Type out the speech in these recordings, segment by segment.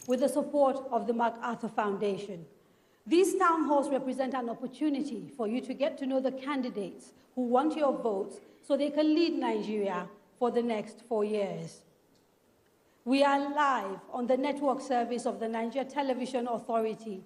with the support of the MacArthur Foundation. These town halls represent an opportunity for you to get to know the candidates who want your votes so they can lead Nigeria for the next 4 years. We are live on the network service of the Nigeria Television Authority,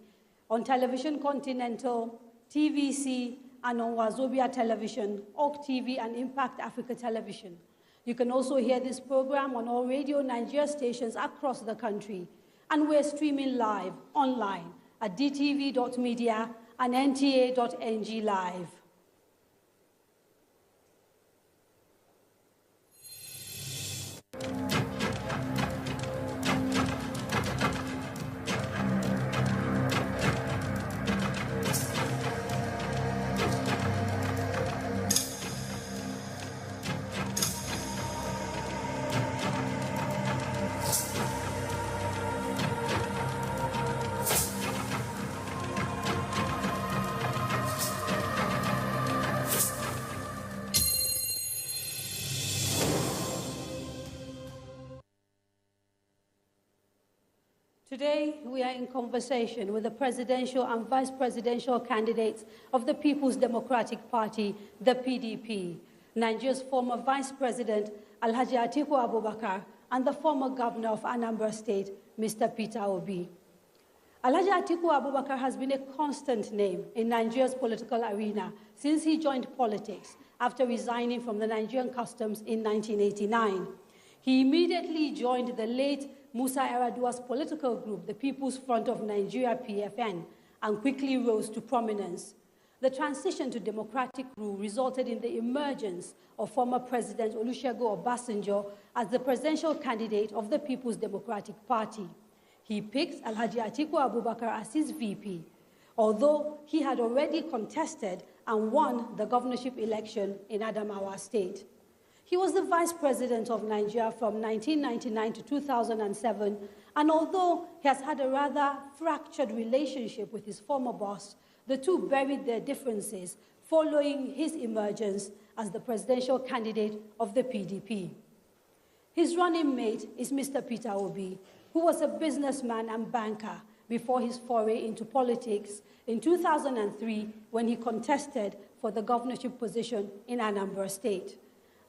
on Television Continental, TVC, and on Wazobia Television, OG TV, and Impact Africa Television. You can also hear this program on all Radio Nigeria stations across the country, and we're streaming live online at dtv.media and nta.ng live. Today, we are in conversation with the presidential and vice presidential candidates of the People's Democratic Party, the PDP, Nigeria's former vice president, Alhaji Atiku Abubakar, and the former governor of Anambra State, Mr. Peter Obi. Alhaji Atiku Abubakar has been a constant name in Nigeria's political arena since he joined politics after resigning from the Nigerian Customs in 1989. He immediately joined the late Musa Yar'Adua's political group, the People's Front of Nigeria, PFN, and quickly rose to prominence. The transition to democratic rule resulted in the emergence of former President Olusegun Obasanjo as the presidential candidate of the People's Democratic Party. He picked Alhaji Atiku Abubakar as his VP, although he had already contested and won the governorship election in Adamawa State. He was the vice president of Nigeria from 1999 to 2007, and although he has had a rather fractured relationship with his former boss, the two buried their differences following his emergence as the presidential candidate of the PDP. His running mate is Mr. Peter Obi, who was a businessman and banker before his foray into politics in 2003 when he contested for the governorship position in Anambra State.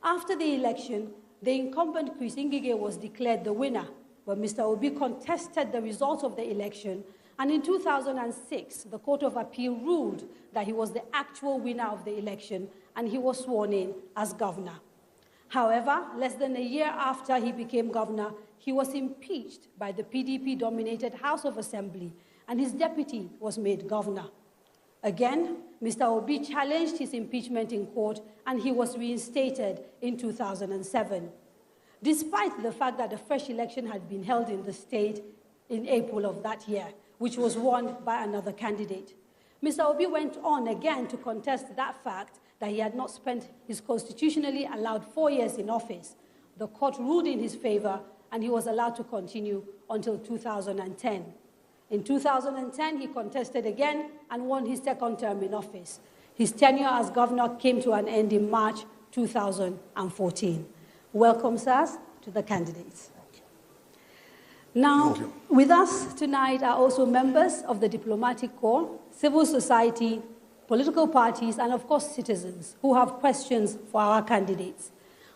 After the election, the incumbent Chris Ngige was declared the winner, but Mr. Obi contested the results of the election, and in 2006, the Court of Appeal ruled that he was the actual winner of the election, and he was sworn in as governor. However, less than a year after he became governor, he was impeached by the PDP-dominated House of Assembly, and his deputy was made governor. Again, Mr. Obi challenged his impeachment in court, and he was reinstated in 2007. Despite the fact that a fresh election had been held in the state in April of that year, which was won by another candidate. Mr. Obi went on again to contest that fact that he had not spent his constitutionally allowed 4 years in office. The court ruled in his favor, and he was allowed to continue until 2010. In 2010, he contested again and won his second term in office. His tenure as governor came to an end in March 2014. Welcome, sirs, to the candidates. Now, with us tonight are also members of the diplomatic corps, civil society, political parties, and of course citizens who have questions for our candidates.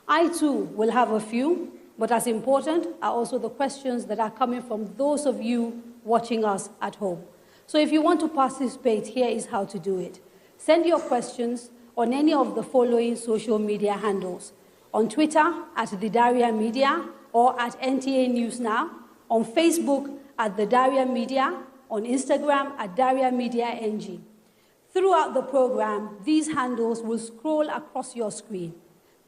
I too will have a few, but as important are also the questions that are coming from those of you watching us at home. So if you want to participate, here is how to do it. Send your questions on any of the following social media handles. On Twitter at The Daria Media or at NTA News Now, on Facebook at The Daria Media, on Instagram at Daria Media NG. Throughout the program, these handles will scroll across your screen.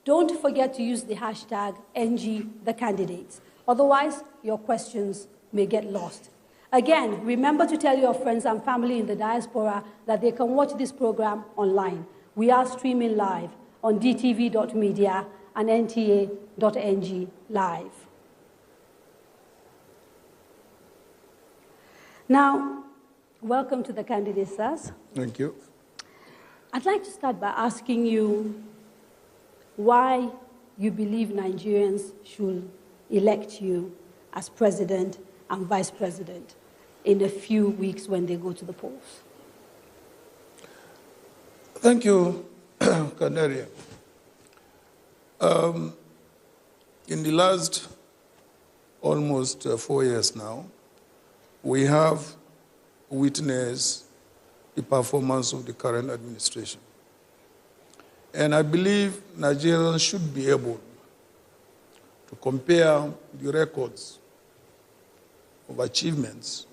Don't forget to use the hashtag #NGTheCandidates. Otherwise, your questions may get lost. Again, remember to tell your friends and family in the diaspora that they can watch this program online. We are streaming live on dtv.media and nta.ng live. Now, welcome to the candidates, sirs. Thank you. I'd like to start by asking you why you believe Nigerians should elect you as president and vice president in a few weeks when they go to the polls? Thank you, Candaria. In the last almost 4 years now, we have witnessed the performance of the current administration. And I believe Nigerians should be able to compare the records of achievements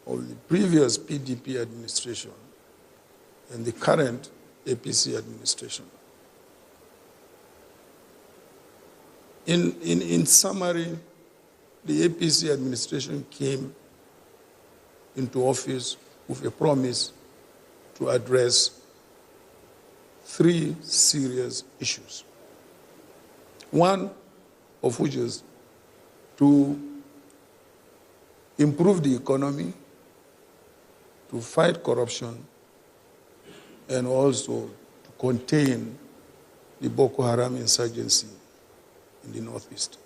of the previous PDP administration and the current APC administration. In summary, the APC administration came into office with a promise to address 3 serious issues. One of which is to improve the economy, to fight corruption, and also to contain the Boko Haram insurgency in the Northeast.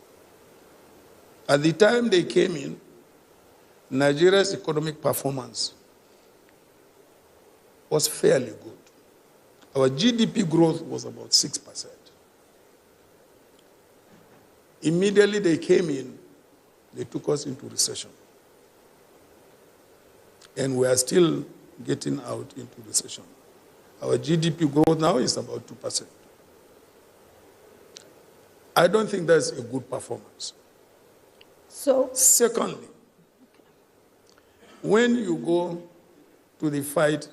At the time they came in, Nigeria's economic performance was fairly good. Our GDP growth was about 6%. Immediately they came in, they took us into recession. And we are still getting out into recession. Our GDP growth now is about 2%. I don't think that's a good performance. So, secondly, when you go to the fight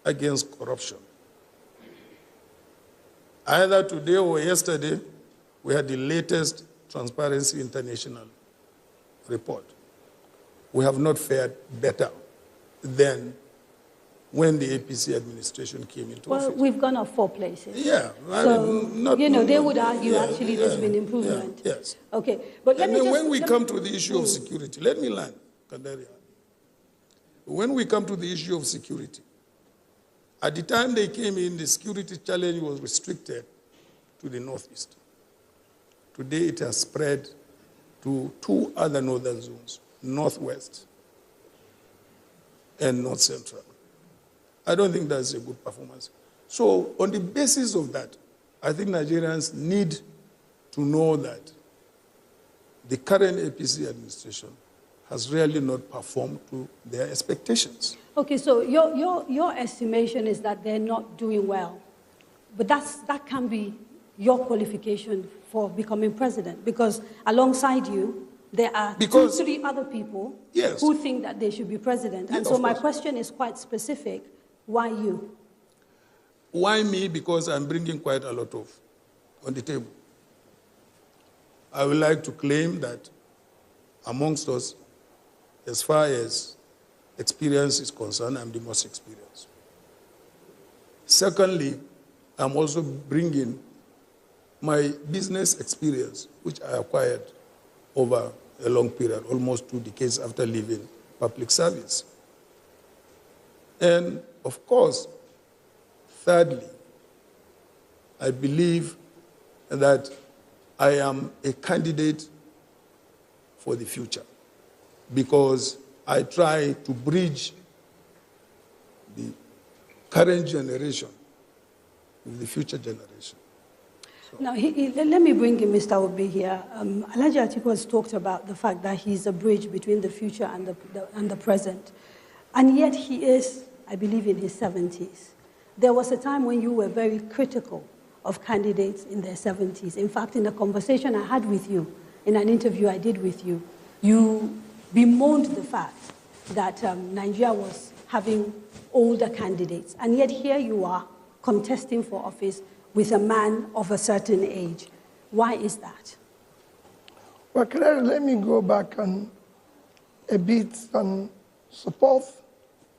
against corruption, either today or yesterday, we had the latest Transparency International report. We have not fared better than when the APC administration came into office. well, we've gone up 4 places. Yeah. So, they would argue actually there's been Yeah, improvement. yes. Okay, but let And me then just... when we come to the issue of security, let me land, Kandaria. When we come to the issue of security, at the time they came in, the security challenge was restricted to the Northeast. Today it has spread to 2 other northern zones, Northwest and North Central. I don't think that's a good performance. So on the basis of that, I think Nigerians need to know that the current APC administration has really not performed to their expectations. Okay, so your estimation is that they're not doing well. But that can be your qualification for becoming president, because alongside you, there are 2, 3 other people who think that they should be president. And so my question is quite specific. Why you? Why me? Because I'm bringing quite a lot on the table. I would like to claim that amongst us, as far as experience is concerned, I'm the most experienced. Secondly, I'm also bringing my business experience, which I acquired over a long period, almost 2 decades after leaving public service. And of course, thirdly, I believe that I am a candidate for the future because I try to bridge the current generation with the future generation. So. Now, let me bring in Mr. Obi here. Alhaji Atiku has talked about the fact that he's a bridge between the future and the present. And yet he is, I believe, in his 70s. There was a time when you were very critical of candidates in their 70s. In fact, in a conversation I had with you, in an interview I did with you, you bemoaned the fact that Nigeria was having older candidates. And yet here you are contesting for office with a man of a certain age. Why is that? Well, Claire, let me go back and a bit and support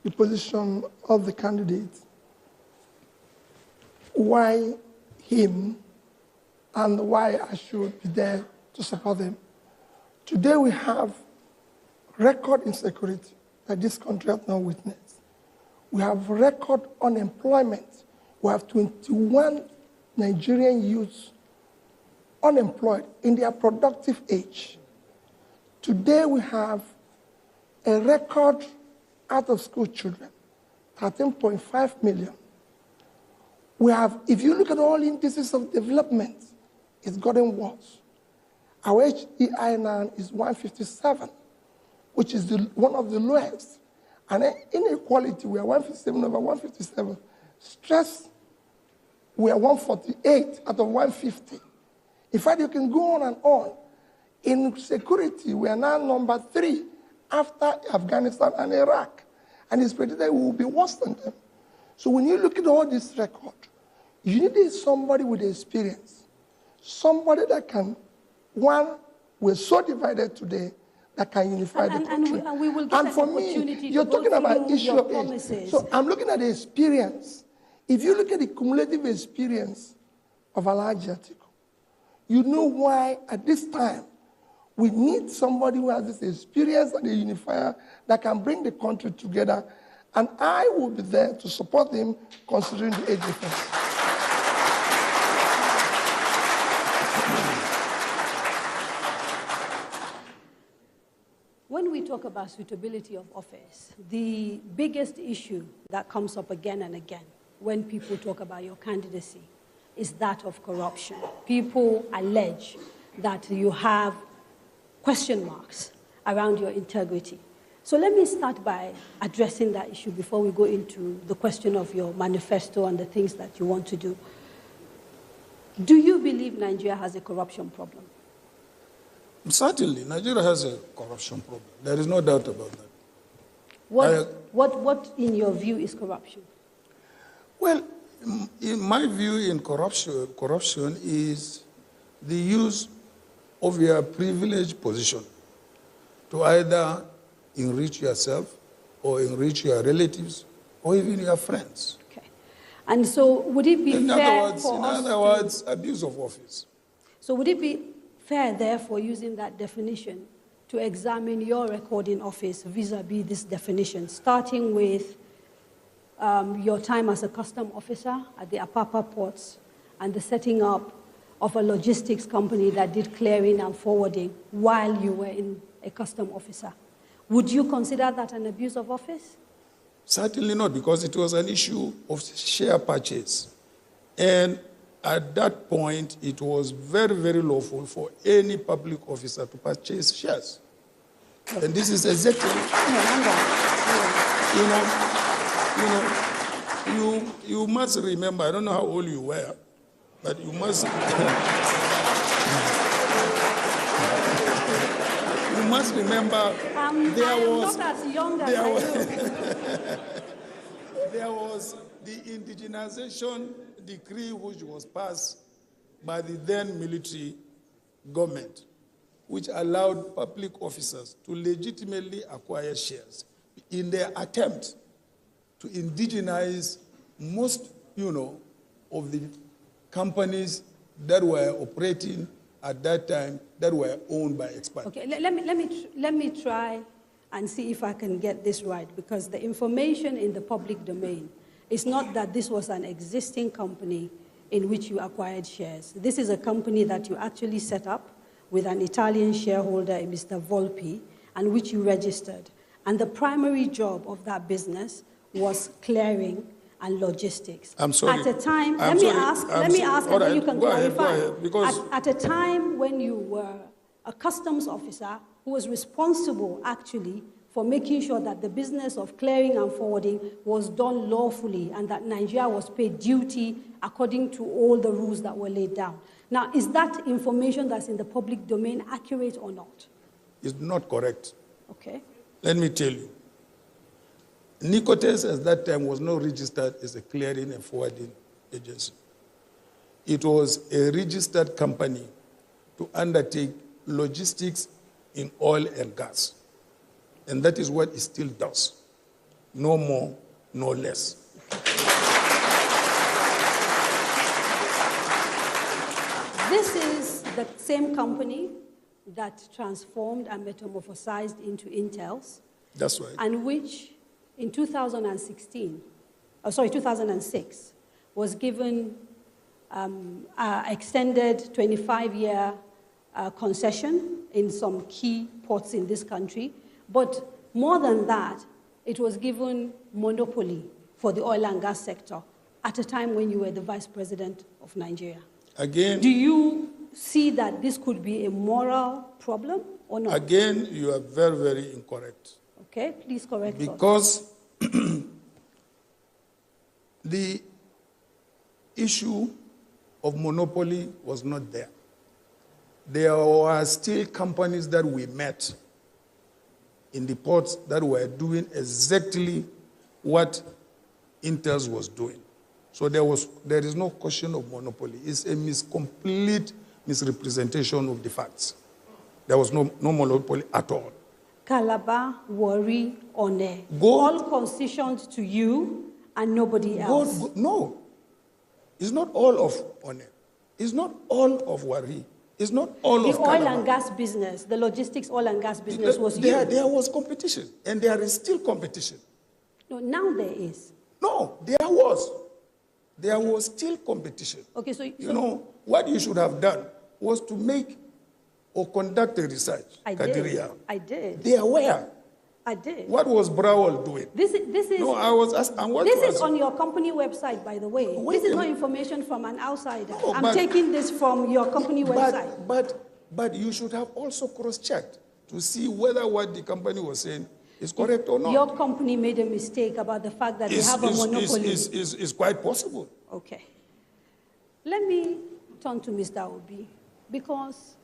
the position of the candidates. Why him and why I should be there to support them. Today we have record insecurity that this country has not witnessed. We have record unemployment. We have 21 Nigerian youths unemployed in their productive age. Today we have a record out-of-school children, 13.5 million. We have, if you look at all indices of development, it's gotten worse. Our HEI now is 157, which is one of the lowest. And inequality, we are 157 over 157. Stress, we are 148 out of 150. In fact, you can go on and on. In security, we are now number 3 after Afghanistan and Iraq. And it's predicted we will be worse than them. So when you look at all this record, you need somebody with experience. Somebody that can, one, we're so divided today, that can unify the country. And we will get and for me, you're talking about issue of age. So I'm looking at the experience. If you look at the cumulative experience of Alhaji Atiku, you know why at this time we need somebody who has this experience and a unifier that can bring the country together. And I will be there to support him considering the age difference. When we talk about suitability of office, the biggest issue that comes up again and again when people talk about your candidacy is that of corruption. People allege that you have question marks around your integrity. So let me start by addressing that issue before we go into the question of your manifesto and the things that you want to do. Do you believe Nigeria has a corruption problem? Certainly, Nigeria has a corruption problem. There is no doubt about that. What in your view, is corruption? Well, in my view, in corruption is the use of your privileged position to either enrich yourself or enrich your relatives or even your friends. Okay. And so would it be fair for us In other words, abuse of office. So would it be fair, therefore, using that definition, to examine your record in office vis-a-vis this definition, starting with your time as a custom officer at the Apapa ports and the setting up of a logistics company that did clearing and forwarding while you were in a custom officer? Would you consider that an abuse of office? Certainly not, because it was an issue of share purchase. And at that point, it was very, very lawful for any public officer to purchase shares. And this is exactly, you must remember, I don't know how old you were, but you must, you must remember there was the indigenization decree which was passed by the then military government, which allowed public officers to legitimately acquire shares in their attempt to indigenize most, of the companies that were operating at that time that were owned by expats. Okay, let me try and see if I can get this right, because the information in the public domain is not that this was an existing company in which you acquired shares. This is a company that you actually set up with an Italian shareholder, Mr. Volpi, and which you registered. And the primary job of that business was clearing and logistics. I'm sorry. At a time, let me ask, and then you can clarify. Because at a time when you were a customs officer who was responsible, actually, for making sure that the business of clearing and forwarding was done lawfully and that Nigeria was paid duty according to all the rules that were laid down. Now, is that information that's in the public domain accurate or not? It's not correct. Okay. Let me tell you. Nicotes at that time was not registered as a clearing and forwarding agency. It was a registered company to undertake logistics in oil and gas. And that is what it still does. No more, no less. This is the same company that transformed and metamorphosized into Intels. That's right. And which in 2006, was given extended 25-year concession in some key ports in this country, but more than that, it was given monopoly for the oil and gas sector at a time when you were the vice president of Nigeria. Again, do you see that this could be a moral problem or not? Again, you are very, very incorrect. Okay, please correct us. Because the issue of monopoly was not there. There were still companies that we met in the ports that were doing exactly what Intels was doing. So there is no question of monopoly. It's a complete misrepresentation of the facts. There was no monopoly at all. Calabar, Warri, One, all concessioned to you and nobody else. No, it's not all of One. It's not all of Warri. It's not all of Calabar. The oil and gas business, the logistics oil and gas business was you. There was competition, and there is still competition. No, now there is. No, there was. There was still competition. Okay, so you know, what you should have done was to make or conduct a research. I did. They are where? I did. What was Browell doing? This is. No, I was asking. This is on your company website, by the way. This is not information from an outsider. No, I'm taking this from your company website. But you should have also cross-checked to see whether what the company was saying is correct or not. Your company made a mistake about the fact that they have a monopoly. It's quite possible. Okay. Let me turn to Mr. Obi, because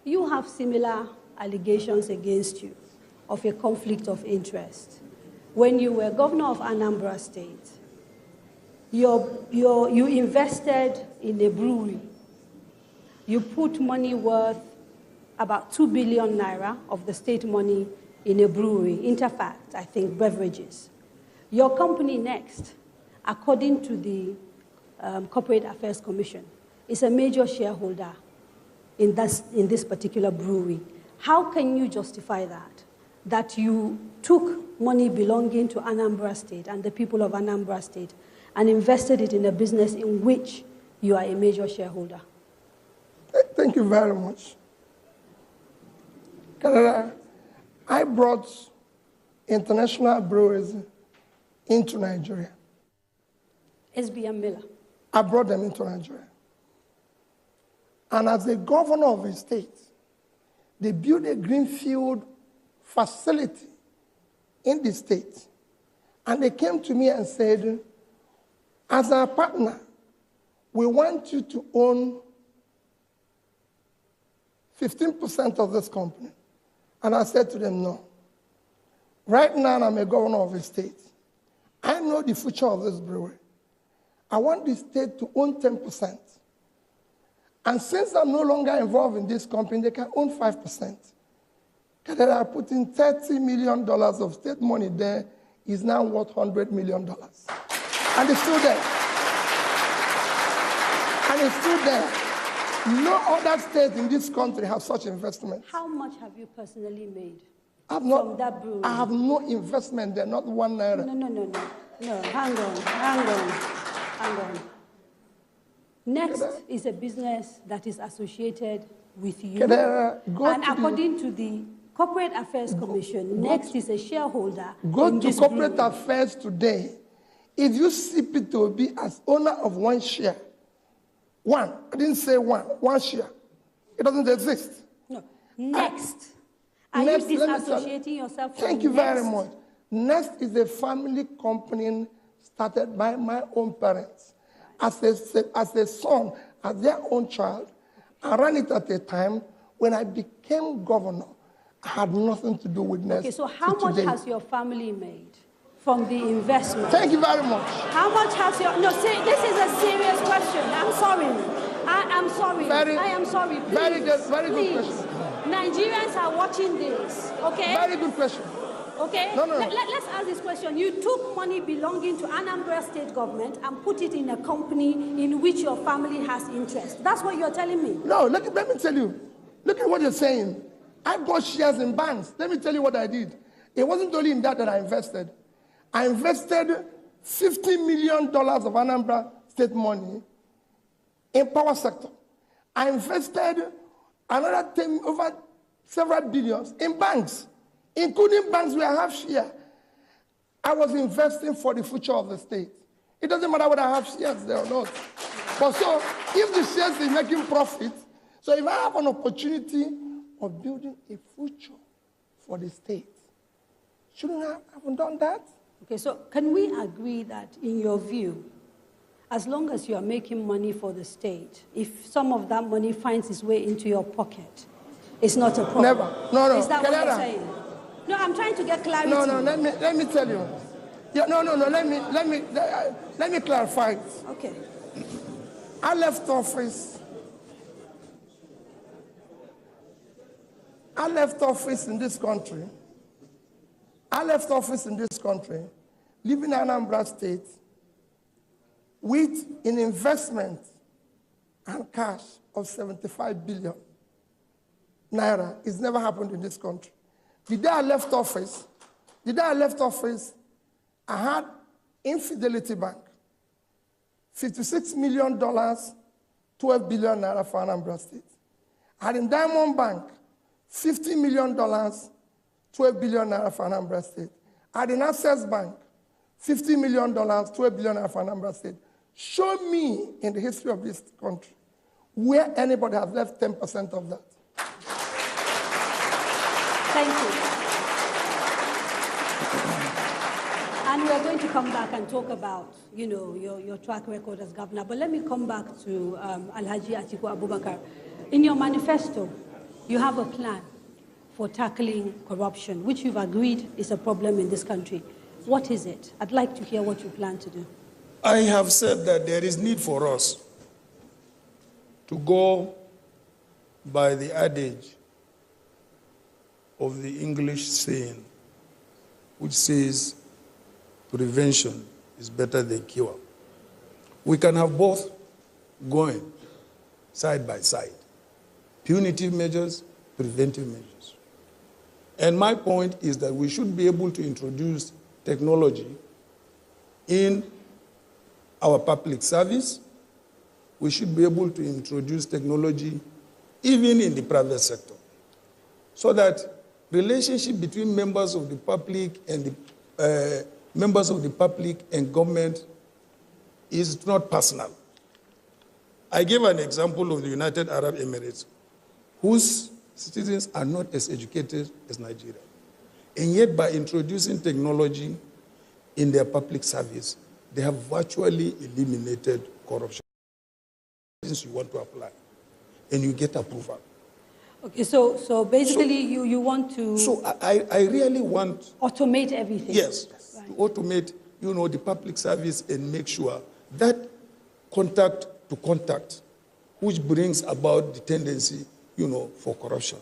you have similar allegations against you of a conflict of interest. When you were governor of Anambra State, you invested in a brewery. You put money worth about 2 billion naira of the state money in a brewery, Interfact, I think, beverages. Your company Next, according to the Corporate Affairs Commission, is a major shareholder in this particular brewery. How can you justify that you took money belonging to Anambra State and the people of Anambra State and invested it in a business in which you are a major shareholder? Thank you very much. Canada, I brought international brewers into Nigeria. SBM Miller. I brought them into Nigeria. And as the governor of a state, they built a greenfield facility in the state. And they came to me and said, as our partner, we want you to own 15% of this company. And I said to them, no. Right now, I'm a governor of a state. I know the future of this brewery. I want the state to own 10%. And since I'm no longer involved in this company, they can own 5%. They are putting $30 million of state money there, is now worth $100 million. And it's still there. And it's still there. No other state in this country has such investment. How much have you personally made from that brewery? I have no investment there, not 1 naira. No, hang on. Next is a business that is associated with you. And according to the Corporate Affairs Commission, Next is a shareholder. Go to Corporate Affairs today. If you see Peter Obi as owner of 1 share, I didn't say 1 share. It doesn't exist. No. Next. Are you disassociating yourself from Thank you very much. Next is a family company started by my own parents. As a son, as their own child. I ran it at a time when I became governor. I had nothing to do with Next. Okay, so how much has your family made from the investment? Thank you very much. How much has your... No, see, this is a serious question. I'm sorry. I am sorry. I am sorry. Please, very good question. Nigerians are watching this, okay? Very good question. Okay? No. Let's ask this question. You took money belonging to Anambra State government and put it in a company in which your family has interest. That's what you're telling me. No, let me tell you. Look at what you're saying. I bought shares in banks. Let me tell you what I did. It wasn't only in that I invested. I invested $50 million of Anambra State money in power sector. I invested another over several billions in banks, including banks where I have share. I was investing for the future of the state. It doesn't matter whether I have shares there or not. But so, if the shares is making profit, so if I have an opportunity of building a future for the state, shouldn't I have done that? Okay, so can we agree that, in your view, as long as you are making money for the state, if some of that money finds its way into your pocket, it's not a problem? Never. No. Is that what you're saying? No, I'm trying to get clarity. No, let me tell you. Yeah, no, let me clarify it. Okay. I left office in this country. Living in Anambra State, with an investment and cash of 75 billion naira. It's never happened in this country. The day I left office, I had Infidelity Bank, $56 million, 12 billion naira for Anambra State. I had in Diamond Bank, $50 million, 12 billion naira for Anambra State. I had in Access Bank, $50 million, 12 billion naira for Anambra State. Show me in the history of this country where anybody has left 10% of that. Thank you. And we are going to come back and talk about, your track record as governor. But let me come back to Alhaji Atiku Abubakar. In your manifesto, you have a plan for tackling corruption, which you've agreed is a problem in this country. What is it? I'd like to hear what you plan to do. I have said that there is need for us to go by the adage of the English saying, which says, prevention is better than cure. We can have both going side by side. Punitive measures, preventive measures. And my point is that we should be able to introduce technology in our public service. We should be able to introduce technology even in the private sector, so that relationship between members of the public and government is not personal. I gave an example of the United Arab Emirates, whose citizens are not as educated as Nigeria. And yet, by introducing technology in their public service, they have virtually eliminated corruption. You want to apply, and you get approval. Okay, so basically you want to... So I really want... automate everything. Yes, right. To automate, the public service and make sure that contact to contact, which brings about the tendency, for corruption,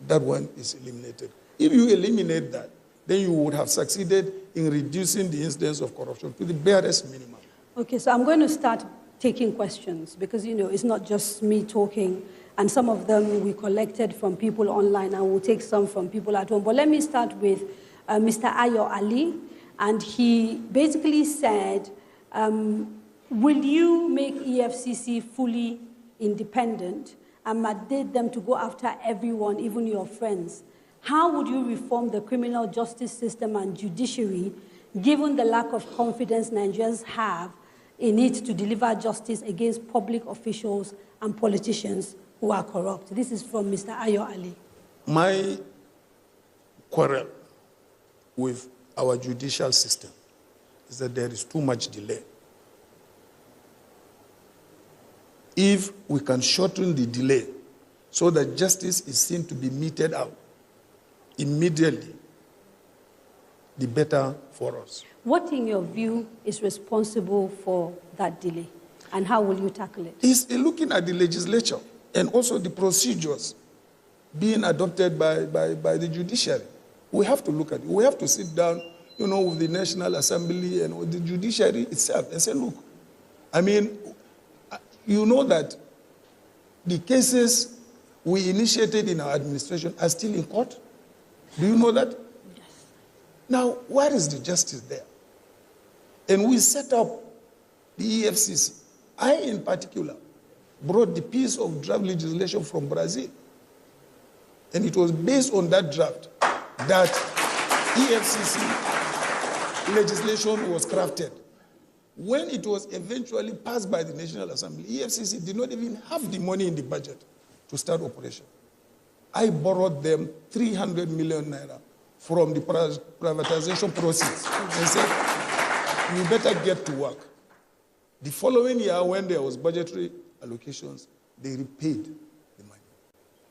that one is eliminated. If you eliminate that, then you would have succeeded in reducing the incidence of corruption to the barest minimum. Okay, so I'm going to start taking questions because, it's not just me talking, and some of them we collected from people online, and we'll take some from people at home. But let me start with Mr. Ayo Ali, and he basically said, will you make EFCC fully independent and mandate them to go after everyone, even your friends? How would you reform the criminal justice system and judiciary, given the lack of confidence Nigerians have in it to deliver justice against public officials and politicians who are corrupt? This is from Mr. Ayo Ali. My quarrel with our judicial system is that there is too much delay. If we can shorten the delay so that justice is seen to be meted out immediately, the better for us. What, in your view, is responsible for that delay, and how will you tackle it? It's looking at the legislature and also the procedures being adopted by the judiciary. We have to look at it. We have to sit down, with the National Assembly and with the judiciary itself and say, look, you know that the cases we initiated in our administration are still in court. Do you know that? Yes. Now, where is the justice there? And we set up the EFCC. I, in particular, brought the piece of draft legislation from Brazil. And it was based on that draft that EFCC legislation was crafted. When it was eventually passed by the National Assembly, EFCC did not even have the money in the budget to start operation. I borrowed them 300 million naira from the privatization process and said, you better get to work. The following year, when there was budgetary allocations, they repaid the money.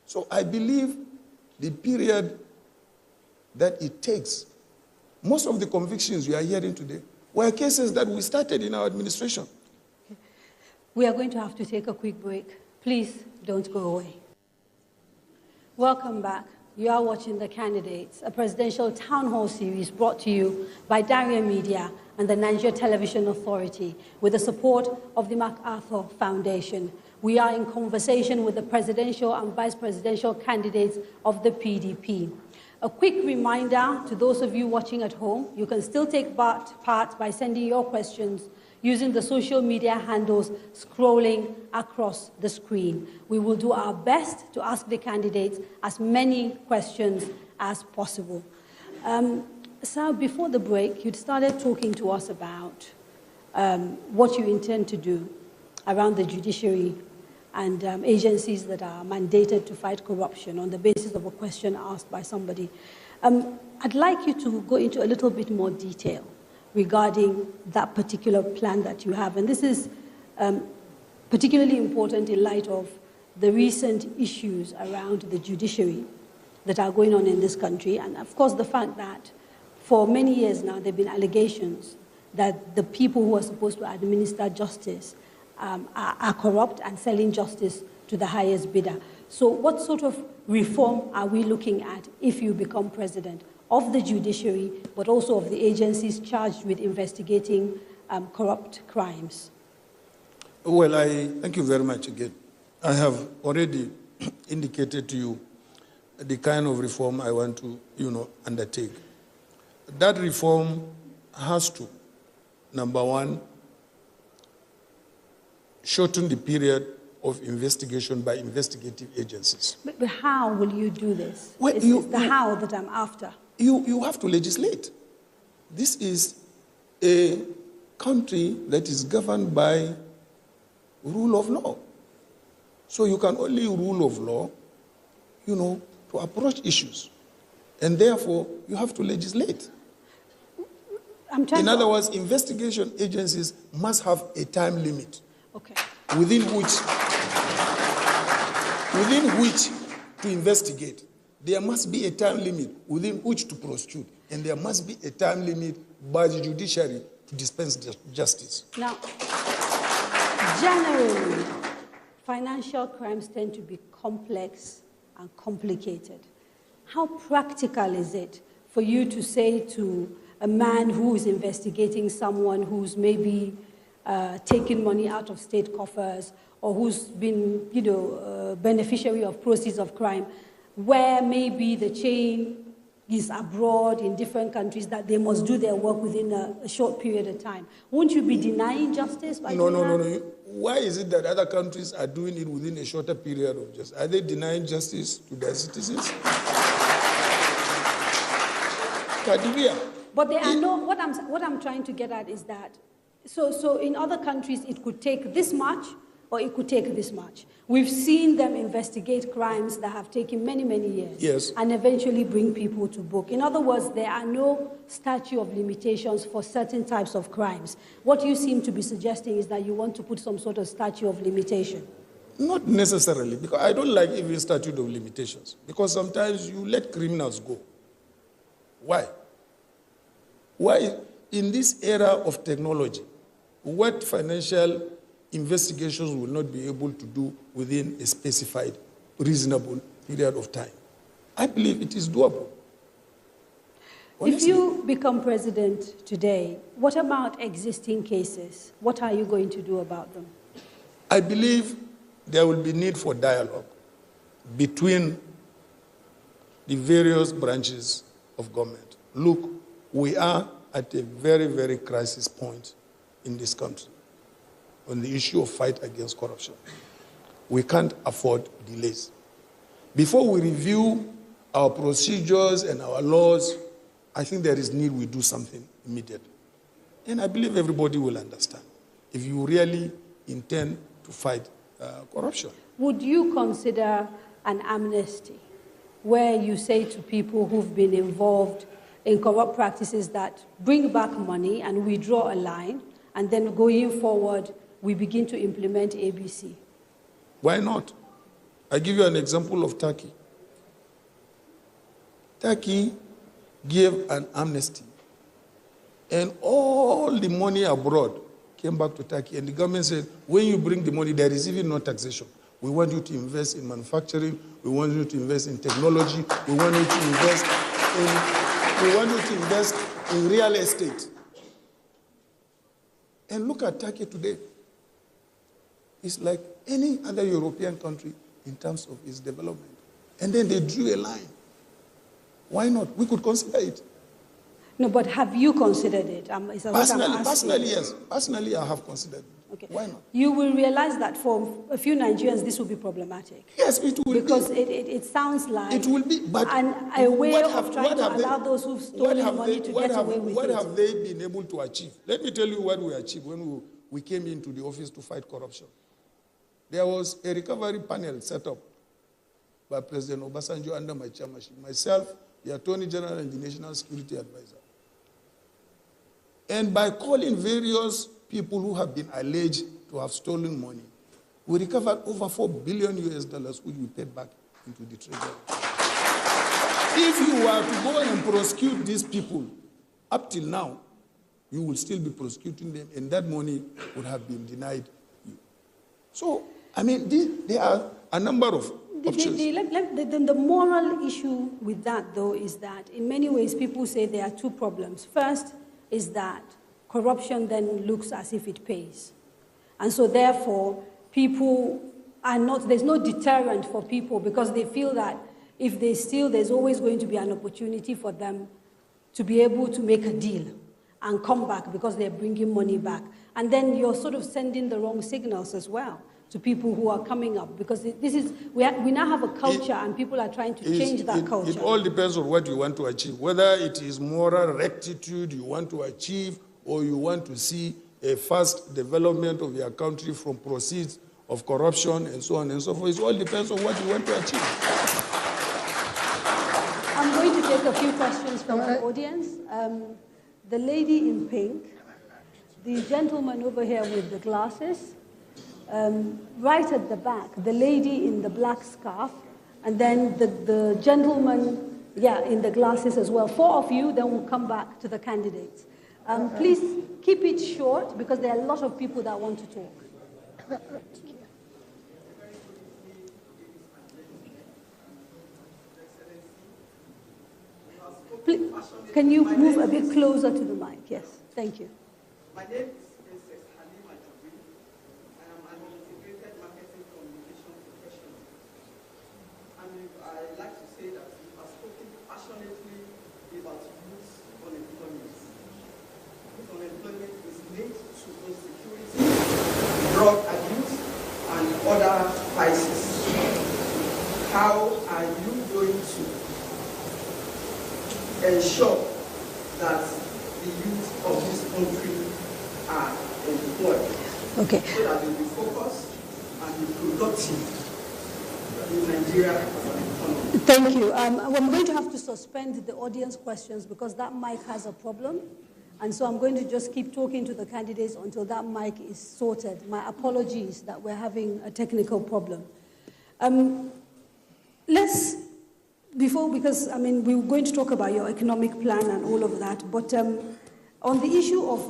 So I believe the period that it takes, most of the convictions we are hearing today were cases that we started in our administration. We are going to have to take a quick break. Please don't go away. Welcome back. You are watching The Candidates, a presidential town hall series brought to you by Daria Media and the Nigeria Television Authority with the support of the MacArthur Foundation. We are in conversation with the presidential and vice presidential candidates of the PDP. A quick reminder to those of you watching at home, you can still take part by sending your questions using the social media handles scrolling across the screen. We will do our best to ask the candidates as many questions as possible. Sir, before the break, you'd started talking to us about what you intend to do around the judiciary and agencies that are mandated to fight corruption on the basis of a question asked by somebody. I'd like you to go into a little bit more detail regarding that particular plan that you have. And this is particularly important in light of the recent issues around the judiciary that are going on in this country. And of course, the fact that for many years now, there have been allegations that the people who are supposed to administer justice are corrupt and selling justice to the highest bidder. So what sort of reform are we looking at if you become president of the judiciary, but also of the agencies charged with investigating corrupt crimes? Well, I thank you very much again. I have already indicated to you the kind of reform I want to, undertake. That reform has to, number one, shorten the period of investigation by investigative agencies. But how will you do this? Well, it's the how that I'm after. You have to legislate. This is a country that is governed by rule of law. So you can only rule of law, to approach issues. And therefore, you have to legislate. In other words, investigation agencies must have a time limit. Okay. Within which to investigate. There must be a time limit within which to prosecute, and there must be a time limit by the judiciary to dispense justice. Now, generally, financial crimes tend to be complex and complicated. How practical is it for you to say to a man who is investigating someone who's maybe taking money out of state coffers or who's been, beneficiary of proceeds of crime, where maybe the chain is abroad in different countries, that they must do their work within a short period of time? Won't you be denying justice by doing that? No. Why is it that other countries are doing it within a shorter period of justice? Are they denying justice to their citizens? But there are no, what I'm trying to get at is that, so in other countries it could take this much or it could take this much. We've seen them investigate crimes that have taken many, many years. Yes. And eventually bring people to book. In other words, there are no statute of limitations for certain types of crimes. What you seem to be suggesting is that you want to put some sort of statute of limitation. Not necessarily, because I don't like even statute of limitations. Because sometimes you let criminals go. Why? Why, in this era of technology, what financial investigations will not be able to do within a specified, reasonable period of time? I believe it is doable. Honestly. If you become president today, what about existing cases? What are you going to do about them? I believe there will be need for dialogue between the various branches of government. Look, we are at a very, very crisis point in this country on the issue of fight against corruption. We can't afford delays. Before we review our procedures and our laws, I think there is need we do something immediately. And I believe everybody will understand if you really intend to fight corruption. Would you consider an amnesty where you say to people who've been involved in corrupt practices that bring back money and we draw a line, and then going forward, we begin to implement ABC? Why not? I give you an example of Turkey. Turkey gave an amnesty, and all the money abroad came back to Turkey, and the government said, when you bring the money, there is even no taxation. We want you to invest in manufacturing, we want you to invest in technology, we want you to invest in real estate. And look at Turkey today. It's like any other European country in terms of its development. And then they drew a line. Why not? We could consider it. No, but have you considered it? Personally, yes. Personally, I have considered it. Okay. Why not? You will realize that for a few Nigerians, this will be problematic. Yes, it will because be. It sounds like it will be, but a way of trying to allow those who've stolen money to get away with it. What have they been able to achieve? Let me tell you what we achieved when we came into the office to fight corruption. There was a recovery panel set up by President Obasanjo under my chairmanship, myself, the Attorney General, and the National Security Advisor. And by calling various people who have been alleged to have stolen money, we recovered over $4 billion which we paid back into the treasury. If you were to go and prosecute these people, up till now, you will still be prosecuting them, and that money would have been denied you. So, I mean, there are a number of options. The moral issue with that, though, is that in many ways people say there are two problems. First is that corruption then looks as if it pays. And so therefore, people are not, there's no deterrent for people because they feel that if they steal, there's always going to be an opportunity for them to be able to make a deal and come back because they're bringing money back. And then you're sort of sending the wrong signals as well to people who are coming up, because this is, we now have a culture and people are trying to change that culture. It all depends on what you want to achieve, whether it is moral rectitude you want to achieve or you want to see a fast development of your country from proceeds of corruption and so on and so forth. It all depends on what you want to achieve. I'm going to take a few questions from the audience. The lady in pink, the gentleman over here with the glasses, right at the back, the lady in the black scarf, and then the gentleman, in the glasses as well. 4 of you, then we'll come back to the candidates. Please keep it short because there are a lot of people that want to talk. Please, can you move a bit closer to the mic? Yes, thank you. My name is Halima Jabri. I am an integrated marketing communication professional. And I like to say that we have spoken passionately about youth unemployment. Youth unemployment is linked to both security, drug abuse, and other vices. How are you going to ensure that the youth of this country are employed? Okay. So that they will be focused and be productive in Nigeria as an economy. Thank you. I'm going to have to suspend the audience questions because that mic has a problem. And so I'm going to just keep talking to the candidates until that mic is sorted. My apologies that we're having a technical problem. Because we were going to talk about your economic plan and all of that, but on the issue of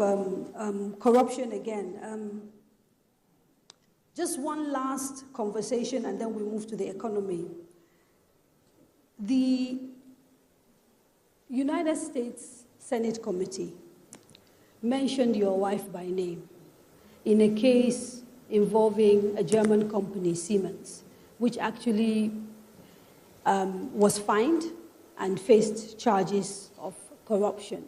corruption again, just one last conversation and then we move to the economy. The United States Senate Committee mentioned your wife by name in a case involving a German company, Siemens, which actually was fined and faced charges of corruption.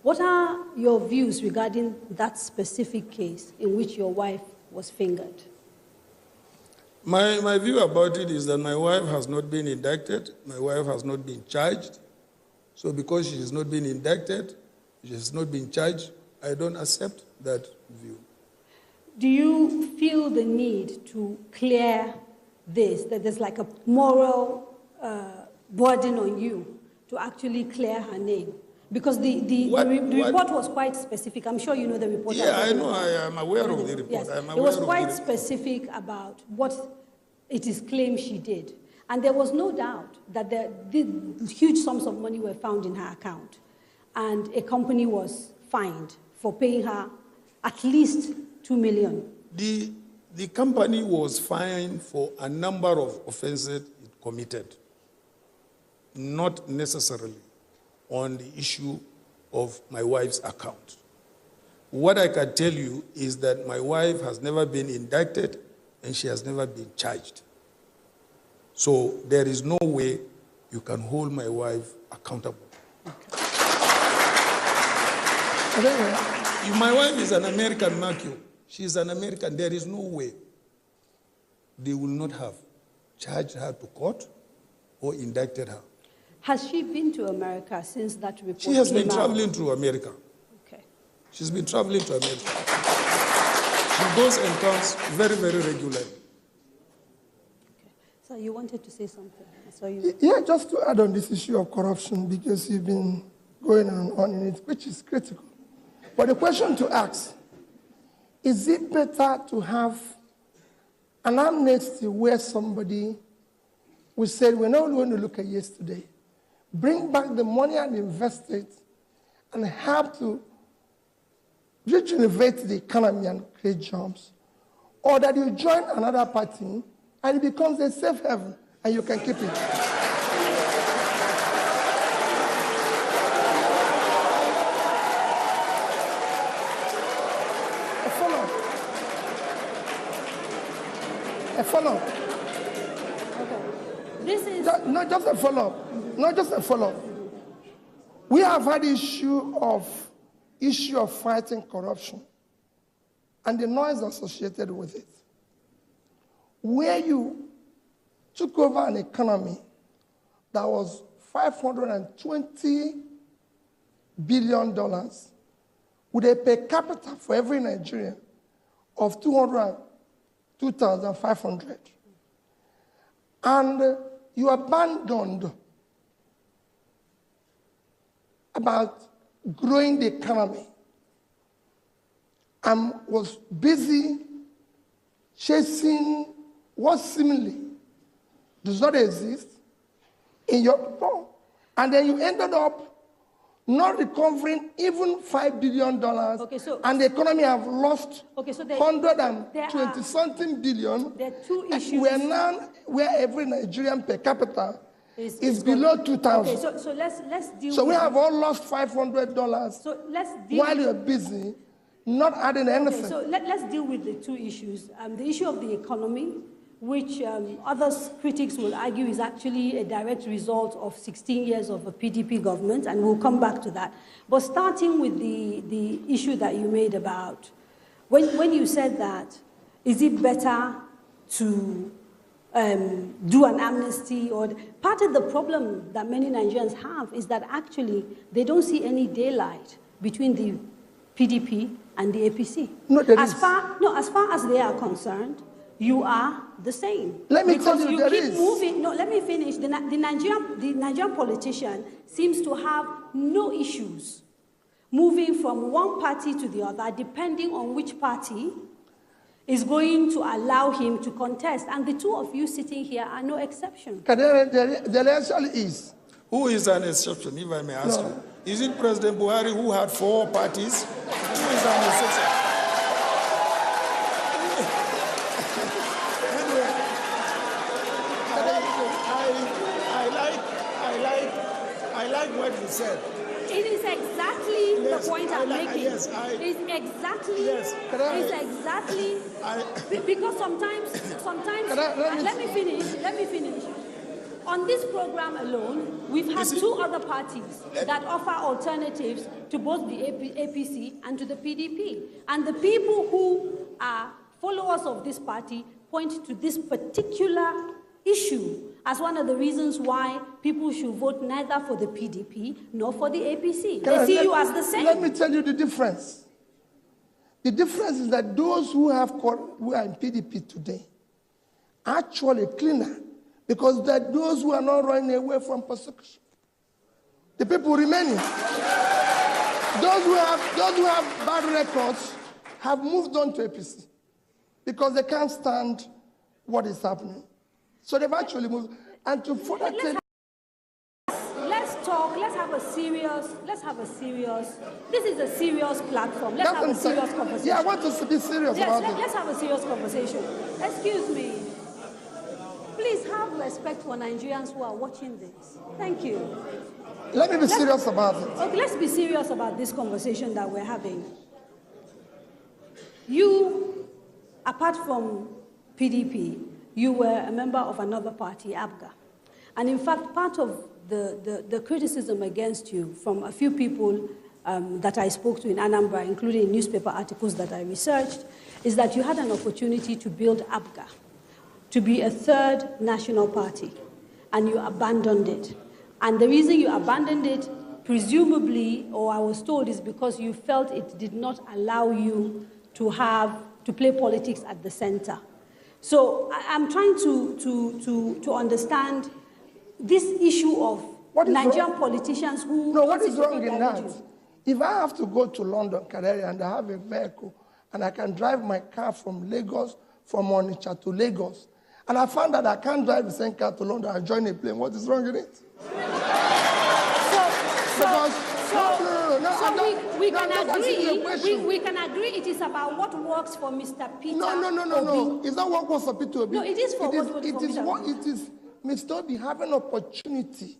What are your views regarding that specific case in which your wife was fingered? My view about it is that my wife has not been indicted. My wife has not been charged. So because she has not been indicted, she has not been charged, I don't accept that view. Do you feel the need to clear this, that there's like a moral burden on you to actually clear her name? Because the report was quite specific. I'm sure you know the report. Yeah, I know. I am aware of the report. Yes. I'm aware It was of quite the specific about what it is claimed she did. And there was no doubt that the huge sums of money were found in her account. And a company was fined for paying her at least $2 million. The company was fined for a number of offenses it committed, not necessarily on the issue of my wife's account. What I can tell you is that my wife has never been indicted and she has never been charged. So there is no way you can hold my wife accountable. Okay. If my wife is an American, mark you, she is an American, there is no way they will not have charged her to court or indicted her. Has she been to America since that report came out? She has been traveling to America. Okay. She's been traveling to America. She goes and comes very, very regularly. Okay. So you wanted to say something? So you... Yeah, just to add on this issue of corruption, because you've been going on in it, which is critical. But the question to ask, is it better to have an amnesty where somebody will say, we're not going to look at yesterday, bring back the money and invest it, and help to regenerate the economy and create jobs, or that you join another party and it becomes a safe haven and you can keep it? A follow-up. Okay. This is... Not just a follow-up. Not just a follow-up. We have had issue of fighting corruption and the noise associated with it. Where you took over an economy that was $520 billion with a per capita for every Nigerian of 2,500. And you abandoned about growing the economy and was busy chasing what seemingly does not exist in your people. And then you ended up not recovering even $5 billion, okay, so, and the economy have lost okay, so 120-something billion. There are two issues. We are now where every Nigerian per capita is below 2,000. Okay, so let's deal. So we have all lost $500. So let's deal while you're busy, not adding anything. Okay, so let's deal with the two issues. The issue of the economy, which other critics will argue is actually a direct result of 16 years of a PDP government, and we'll come back to that. But starting with the issue that you made about, when you said that, is it better to do an amnesty? Or part of the problem that many Nigerians have is that actually they don't see any daylight between the PDP and the APC. No, as far as they are concerned, you are the same. Let me tell you, there is. Moving. No, let me finish. The Nigerian politician seems to have no issues moving from one party to the other, depending on which party is going to allow him to contest. And the two of you sitting here are no exception. There actually is. Who is an exception, if I may ask you? Is it President Buhari, who had 4 parties? Who is an exception? I like what you said. It is exactly the point I'm making. Yes, it's exactly. Yes. It's exactly. Because sometimes. Let me finish. On this program alone, we've had 2 other parties that offer alternatives to both the APC and to the PDP. And the people who are followers of this party point to this particular issue as one of the reasons why people should vote neither for the PDP nor for the APC. They see you as the same. Let me tell you the difference. The difference is that those who are in PDP today are actually cleaner, because they're those who are not running away from persecution. The people remaining. Those who have bad records have moved on to APC because they can't stand what is happening. So they've actually moved. And to further take... Let's have a serious, this is a serious platform. Let's have a serious conversation. Yeah, I want us to be serious about it. Let's have a serious conversation. Excuse me. Please have respect for Nigerians who are watching this. Thank you. Let me be serious about it. Okay, let's be serious about this conversation that we're having. You, apart from PDP, you were a member of another party, ABGA. And in fact, part of the criticism against you from a few people that I spoke to in Anambra, including newspaper articles that I researched, is that you had an opportunity to build ABGA, to be a third national party, and you abandoned it. And the reason you abandoned it, presumably, or I was told, is because you felt it did not allow you to play politics at the center. So I'm trying to understand this issue of Nigerian politicians who... No, what is wrong in that? If I have to go to London, Canary, and I have a vehicle, and I can drive my car from Lagos, from Onitsha to Lagos, and I found that I can't drive the same car to London and join a plane, what is wrong in it? We can agree it is about what works for Mr. Peter. No. It's not what works for Peter Obi. No, it is for Mr. It is Mr. Obi having an opportunity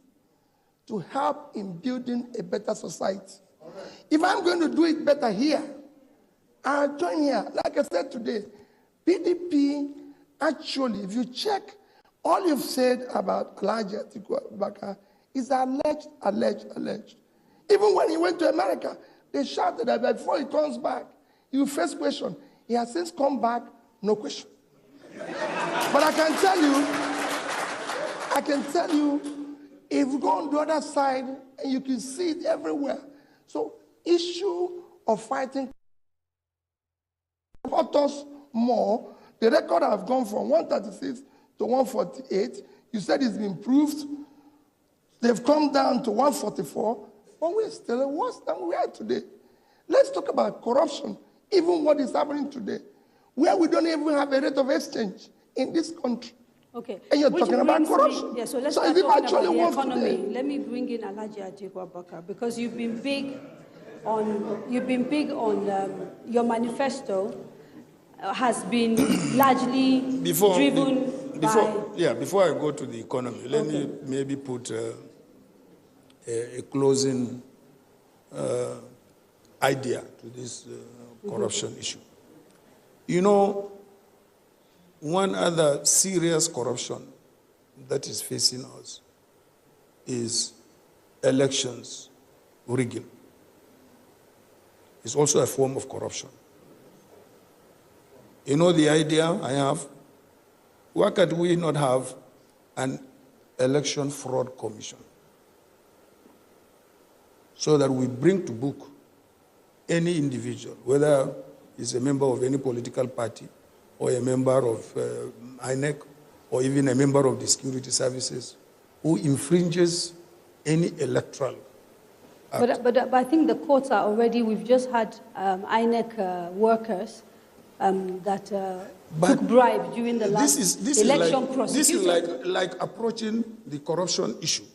to help in building a better society. If I'm going to do it better here, I'll join here. Like I said today, PDP, actually, if you check, all you've said about Atiku Abubakar is alleged. Even when he went to America, they shouted that before he comes back, he will face question. He has since come back, no question. But I can tell you, if you go on the other side, and you can see it everywhere. So, issue of fighting hurt us more. The record have gone from 136 to 148. You said it's been improved. They've come down to 144, but we're still worse than we are today. Let's talk about corruption, even what is happening today, where we don't even have a rate of exchange in this country. Okay. And you're talking about corruption. So let's start talking about the economy. Let me bring in Alhaji Atiku Abubakar, because you've been big on your manifesto has been largely driven by... Before I go to the economy, let me maybe put a closing idea to this corruption issue. You know, one other serious corruption that is facing us is elections rigging. It's also a form of corruption. You know the idea I have? Why can't we not have an election fraud commission so that we bring to book any individual, whether he's a member of any political party or a member of INEC or even a member of the security services who infringes any electoral act. But I think the courts are already, we've just had INEC workers that took bribe during the last election prosecution. This is like approaching the corruption issue,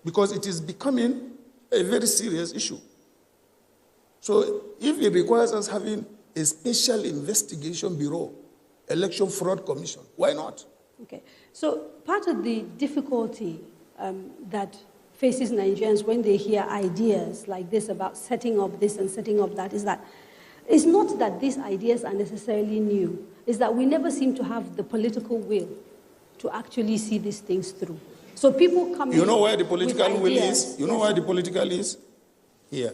because it is becoming a very serious issue. So if it requires us having a special investigation bureau, election fraud commission, why not? Okay. So part of the difficulty that faces Nigerians when they hear ideas like this about setting up this and setting up that is that it's not that these ideas are necessarily new. It's that we never seem to have the political will to actually see these things through. So people come in. You know where the political will is? You know where the political is? Here.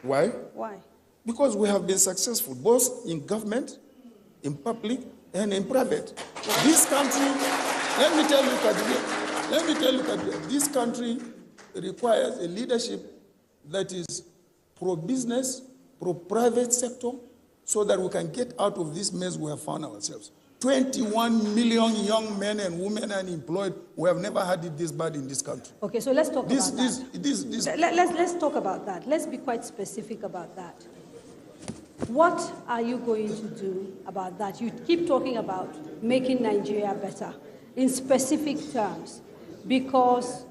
Why? Why? Why? Because we have been successful, both in government, in public, and in private. This country, let me tell you, Kadri, this country requires a leadership that is pro-business, pro-private sector, so that we can get out of this mess we have found ourselves. 21 million young men and women unemployed. We have never had it this bad in this country. Okay, so let's talk about that. Let's talk about that. Let's be quite specific about that. What are you going to do about that? You keep talking about making Nigeria better in specific terms, because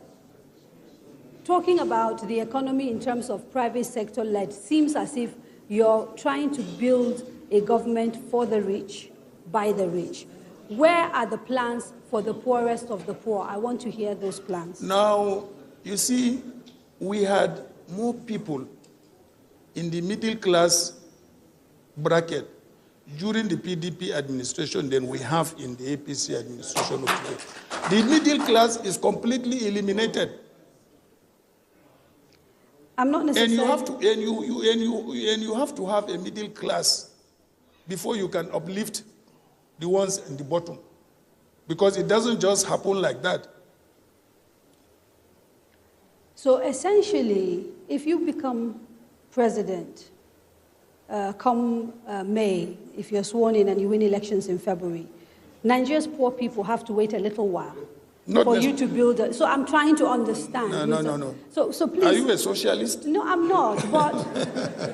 talking about the economy in terms of private sector led seems as if you're trying to build a government for the rich, by the rich. Where are the plans for the poorest of the poor? I want to hear those plans. Now, you see, we had more people in the middle class bracket during the PDP administration than we have in the APC administration of today. The middle class is completely eliminated. I'm not necessarily... And you have to have a middle class before you can uplift the ones in the bottom, because it doesn't just happen like that. So essentially, if you become president, come May, if you're sworn in and you win elections in February, Nigeria's poor people have to wait a little while for you to build it. So I'm trying to understand. No. So please. Are you a socialist? No, I'm not. But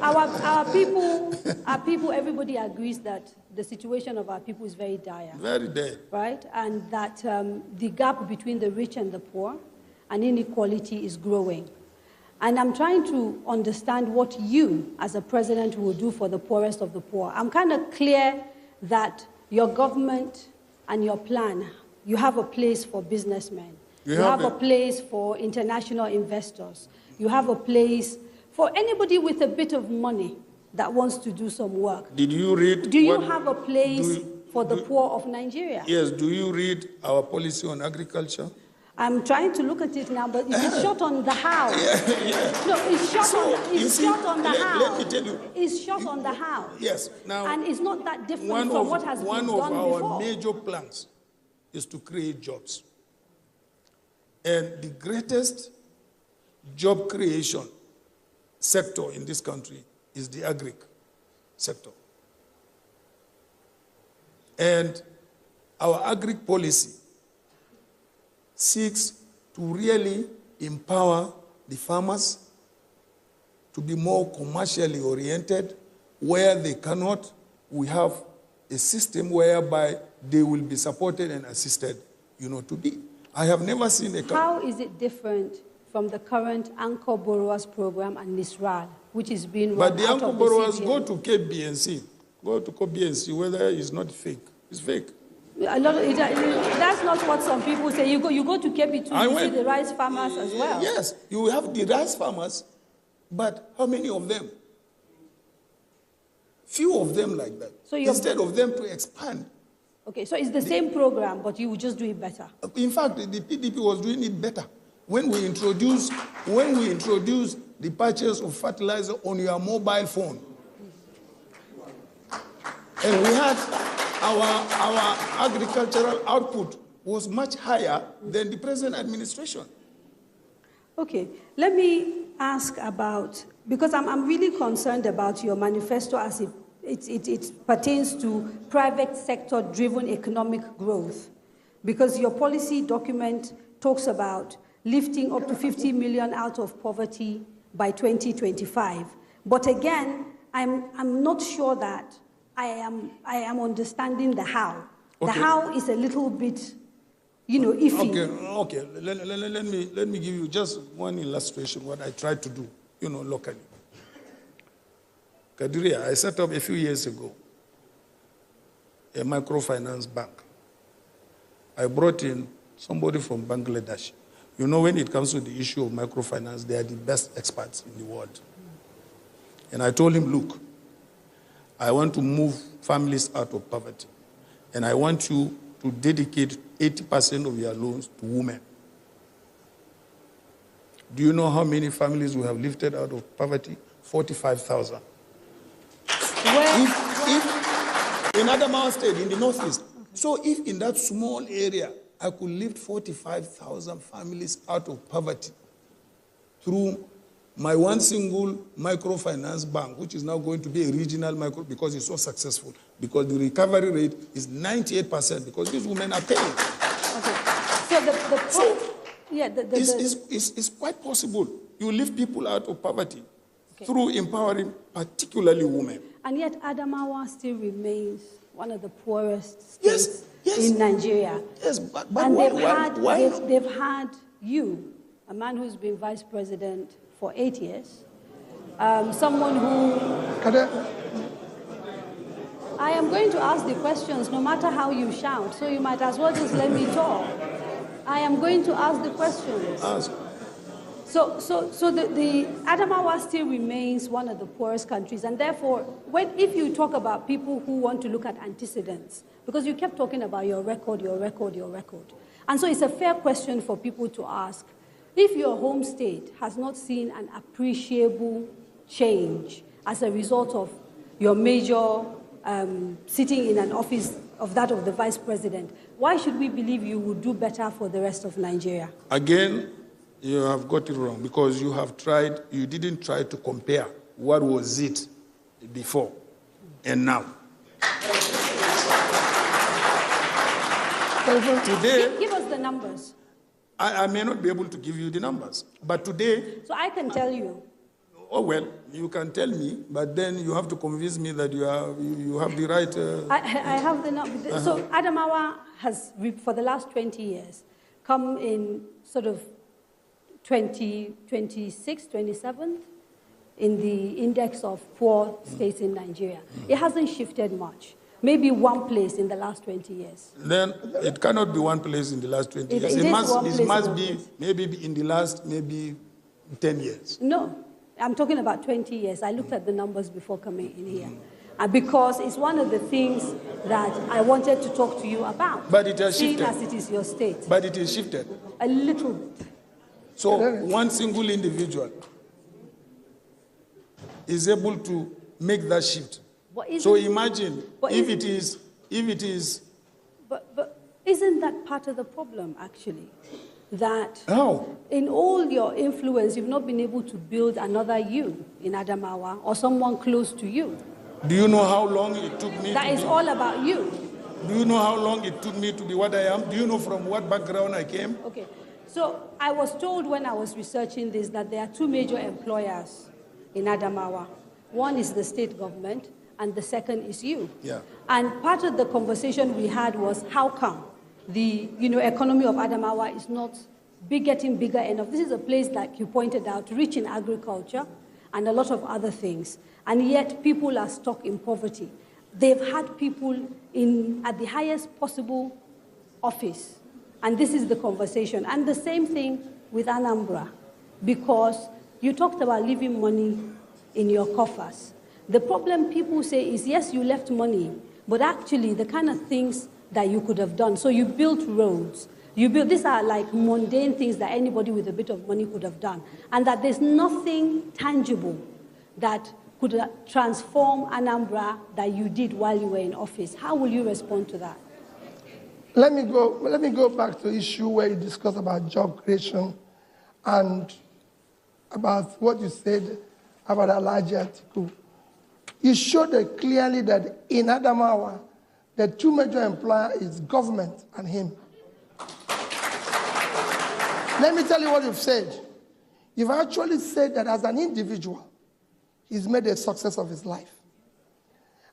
our people, everybody agrees that the situation of our people is very dire. Very dire. Right? And that the gap between the rich and the poor and inequality is growing. And I'm trying to understand what you, as a president, will do for the poorest of the poor. I'm kind of clear that your government and your plan, you have a place for businessmen. You have a place for international investors. You have a place for anybody with a bit of money that wants to do some work. Did you read? Do you have a place for the poor of Nigeria? Yes. Do you read our policy on agriculture? I'm trying to look at it now, but it's short on the how. No, it's short on the how. Let me tell you. It's short on the how. Yes. Now, and it's not that different from what has been done before. One of our major plans is to create jobs. And the greatest job creation sector in this country is the agri sector. And our agri policy seeks to really empower the farmers to be more commercially oriented. Where they cannot, we have a system whereby they will be supported and assisted, to be. I have never seen a... How is it different from the current Anchor Borrowers Program and NISRAL, which is being run out of the CBN? But the Anchor Borrowers go to KBNC. Go to KBNC, whether it's not fake. It's fake. That's not what some people say. You go to KB too, you see the rice farmers as well. Yes, you have the rice farmers, but how many of them? Few of them like that. So instead of them to expand. Okay, so it's the same program, but you would just do it better. In fact, the PDP was doing it better. When we introduced the purchase of fertilizer on your mobile phone, and we had our agricultural output was much higher than the present administration. Okay, let me ask about, because I'm really concerned about your manifesto as it pertains to private sector-driven economic growth, because your policy document talks about lifting up to 50 million out of poverty by 2025. But again, I'm not sure that I am understanding the how. Okay. The how is a little bit, iffy. Okay. Let me give you just one illustration what I tried to do, locally. Kadiria, I set up a few years ago a microfinance bank. I brought in somebody from Bangladesh. When it comes to the issue of microfinance, they are the best experts in the world. And I told him, look, I want to move families out of poverty. And I want you to dedicate 80% of your loans to women. Do you know how many families we have lifted out of poverty? 45,000. Where, In Adamawa State, in the northeast. So if in that small area, I could lift 45,000 families out of poverty through my one single microfinance bank, which is now going to be a regional micro because it's so successful, because the recovery rate is 98% because these women are paying. okay. So It's quite possible. You lift people out of poverty through empowering particularly women. And yet Adamawa still remains one of the poorest states in Nigeria. Yes, but and why they've had you, a man who's been vice president for 8 years, someone who... I am going to ask the questions no matter how you shout, so you might as well just let me talk. I am going to ask the questions. Ask. So the Adamawa still remains one of the poorest countries, and therefore, if you talk about people who want to look at antecedents, because you kept talking about your record, and so it's a fair question for people to ask, if your home state has not seen an appreciable change as a result of your major sitting in an office of that of the vice president, why should we believe you would do better for the rest of Nigeria? Again, you have got it wrong because you didn't try to compare what was it before and now. Today, give us the numbers. I may not be able to give you the numbers, but today... So I can tell you. Oh, well, you can tell me, but then you have to convince me that you have the right... I have the numbers. So Adamawa has, for the last 20 years, come in sort of 26th, 27th in the index of poor states in Nigeria. It hasn't shifted much. Maybe one place in the last 20 years. Then it cannot be one place in the last 20 years. It must be maybe in the last 10 years. No, I'm talking about 20 years. I looked at the numbers before coming in here. Because it's one of the things that I wanted to talk to you about. But it has shifted. As it is your state. But it is shifted. A little bit. So one single individual is able to make that shift. So imagine if it is. But isn't that part of the problem, actually? That how? In all your influence, you've not been able to build another you in Adamawa or someone close to you. Do you know how long it took me? That is all about you. Do you know how long it took me to be what I am? Do you know from what background I came? Okay. So I was told when I was researching this that there are two major employers in Adamawa. One is the state government, and the second is you. Yeah. And part of the conversation we had was how come the economy of Adamawa is not getting bigger enough. This is a place, like you pointed out, rich in agriculture and a lot of other things. And yet people are stuck in poverty. They've had people at the highest possible office. And this is the conversation. And the same thing with Anambra, because you talked about leaving money in your coffers. The problem people say is, yes, you left money, but actually the kind of things that you could have done. So you built roads. These are like mundane things that anybody with a bit of money could have done. And that there's nothing tangible that could transform Anambra that you did while you were in office. How will you respond to that? Let me go back to the issue where you discussed about job creation and about what you said about Alhaji Atiku. You showed clearly that in Adamawa, the two major employers is government and him. Let me tell you what you've said. You've actually said that as an individual, he's made a success of his life.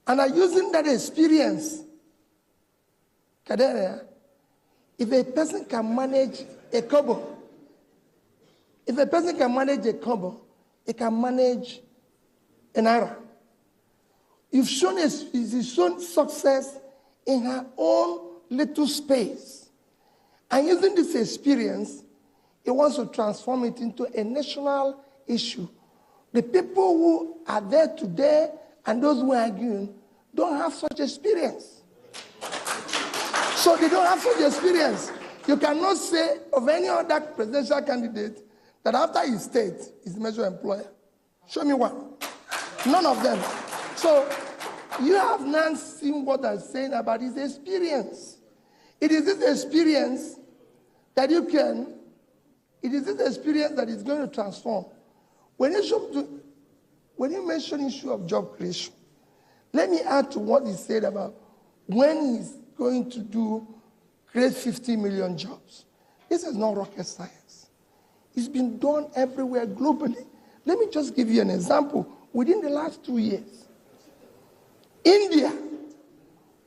And using that experience, Kadere, if a person can manage a kobo, he can manage an naira. You've shown success in her own little space. And using this experience, he wants to transform it into a national issue. The people who are there today and those who are arguing don't have such experience. So they don't have such experience. You cannot say of any other presidential candidate that after his state is a major employer. Show me one. None of them. So you have not seen what I'm saying about his experience. It is this experience that it is this experience that is going to transform. When you mention issue of job creation, let me add to what he said about when he's going to create 50 million jobs. This is not rocket science. It's been done everywhere globally. Let me just give you an example. Within the last 2 years, India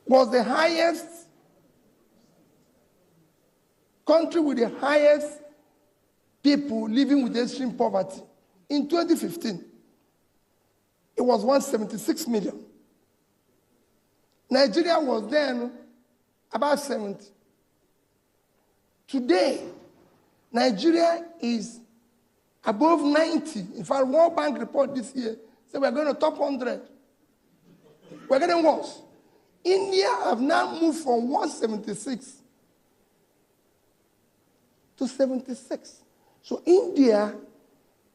was the highest country with the highest people living with extreme poverty. In 2015, it was 176 million. Nigeria was then about 70. Today, Nigeria is above 90. In fact, World Bank report this year said we're going to top 100. We're getting worse. India have now moved from 176 to 76. So India,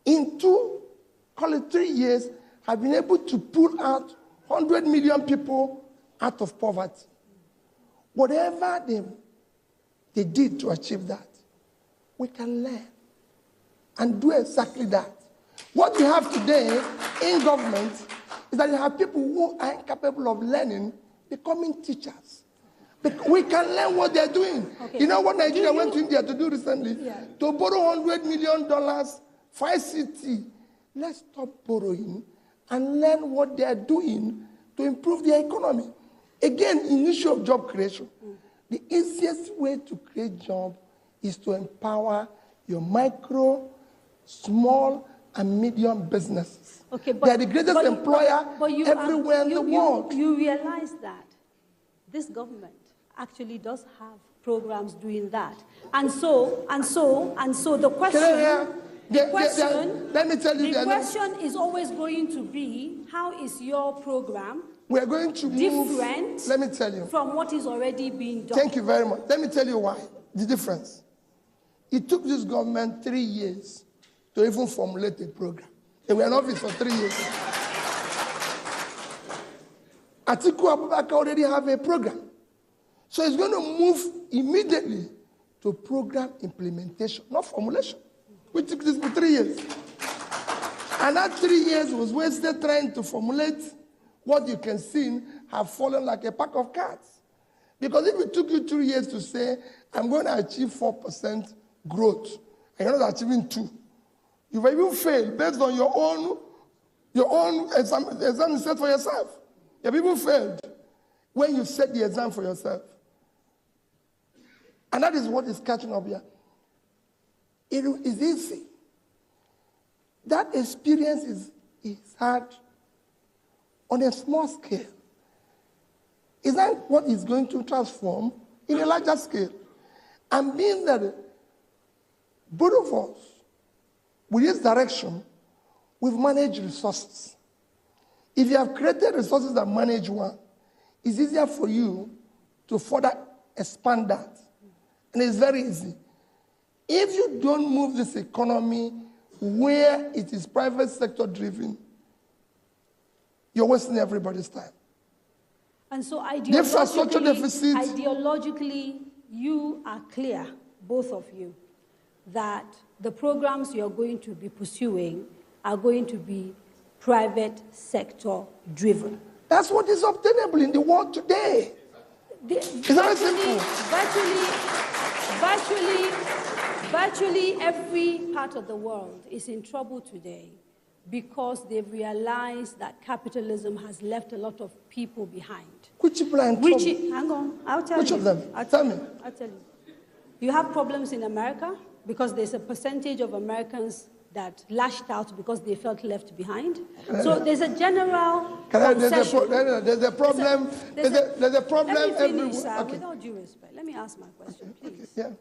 in 3 years, have been able to pull out 100 million people out of poverty. Whatever they did to achieve that, we can learn and do exactly that. What we have today in government is that you have people who are incapable of learning becoming teachers. We can learn what they're doing. Okay. You know what Nigeria went to India to do recently? Yeah. To borrow $100 million for ICT. Let's stop borrowing and learn what they're doing to improve their economy. Again, in the issue of job creation, the easiest way to create jobs is to empower your micro, small, and medium businesses. Okay, but, they're the greatest employer everywhere in the world. You realize that this government actually does have programs doing that. And so the question... let me tell you, the question is always going to be, how is your program we're going to different let me tell you, from what is already being done? Thank you very much. Let me tell you why, the difference. It took this government 3 years to even formulate a program. They were in office for 3 years. Atiku Abubakar already have a program. So it's going to move immediately to program implementation, not formulation. We took this for 3 years. And that 3 years was wasted trying to formulate what you can see have fallen like a pack of cards. Because if it took you 2 years to say, I'm going to achieve 4% growth, and you're not achieving 2%, you've even failed based on your own exam you set for yourself. You've even failed when you set the exam for yourself. And that is what is catching up here. It is easy. That experience is hard on a small scale. Is that what is going to transform in a larger scale? And being that both of us, with this direction, we've managed resources. If you have created resources that manage one, it's easier for you to further expand that. And it's very easy. If you don't move this economy where it is private sector driven, you're wasting everybody's time. And so ideologically, you are clear, both of you, that the programs you're going to be pursuing are going to be private sector driven. That's what is obtainable in the world today. It's very simple. Virtually every part of the world is in trouble today because they've realized that capitalism has left a lot of people behind. Which people are in trouble? Hang on, I'll tell you. Which of them? Tell me. I'll tell you. You have problems in America because there's a percentage of Americans that lashed out because they felt left behind. So there's a general obsession. There's a problem. There's a problem everywhere. Okay. With all due respect, let me ask my question, please. Yeah.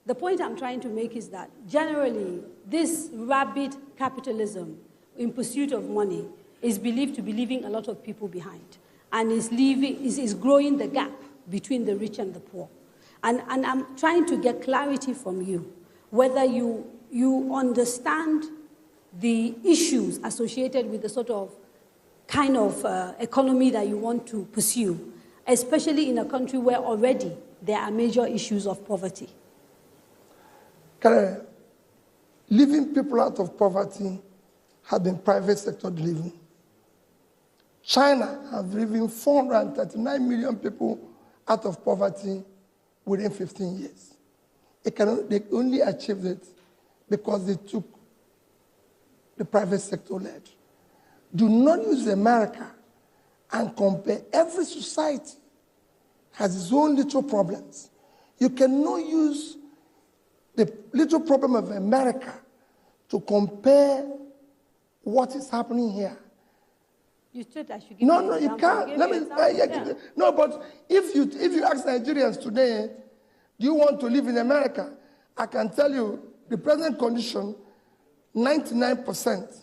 The point I'm trying to make is that generally, this rabid capitalism in pursuit of money is believed to be leaving a lot of people behind and is growing the gap between the rich and the poor. And I'm trying to get clarity from you, whether you understand the issues associated with the sort of kind of economy that you want to pursue, especially in a country where already there are major issues of poverty? Leaving people out of poverty has been private sector living. China has driven 439 million people out of poverty within 15 years. They only achieved it because they took the private sector led. Do not use America and compare. Every society has its own little problems. You cannot use the little problem of America to compare what is happening here. You said I should give No, you can't. No, but if you ask Nigerians today, do you want to live in America? I can tell you, the present condition, 99%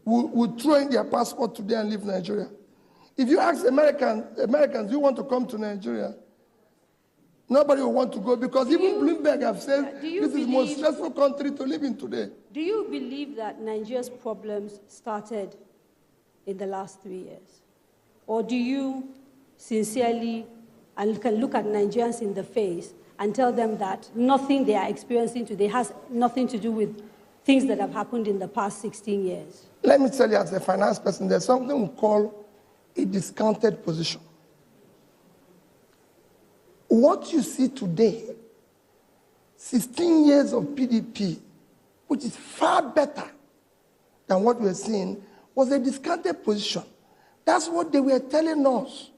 will throw in their passport today and leave Nigeria. If you ask Americans, do you want to come to Nigeria? Nobody will want to go because even Bloomberg have said this is the most stressful country to live in today. Do you believe that Nigeria's problems started in the last 3 years? Or do you sincerely and can look at Nigerians in the face and tell them that nothing they are experiencing today has nothing to do with things that have happened in the past 16 years? Let me tell you, as a finance person, there's something we call a discounted position. What you see today, 16 years of PDP, which is far better than what we're seeing, was a discounted position. That's what they were telling us.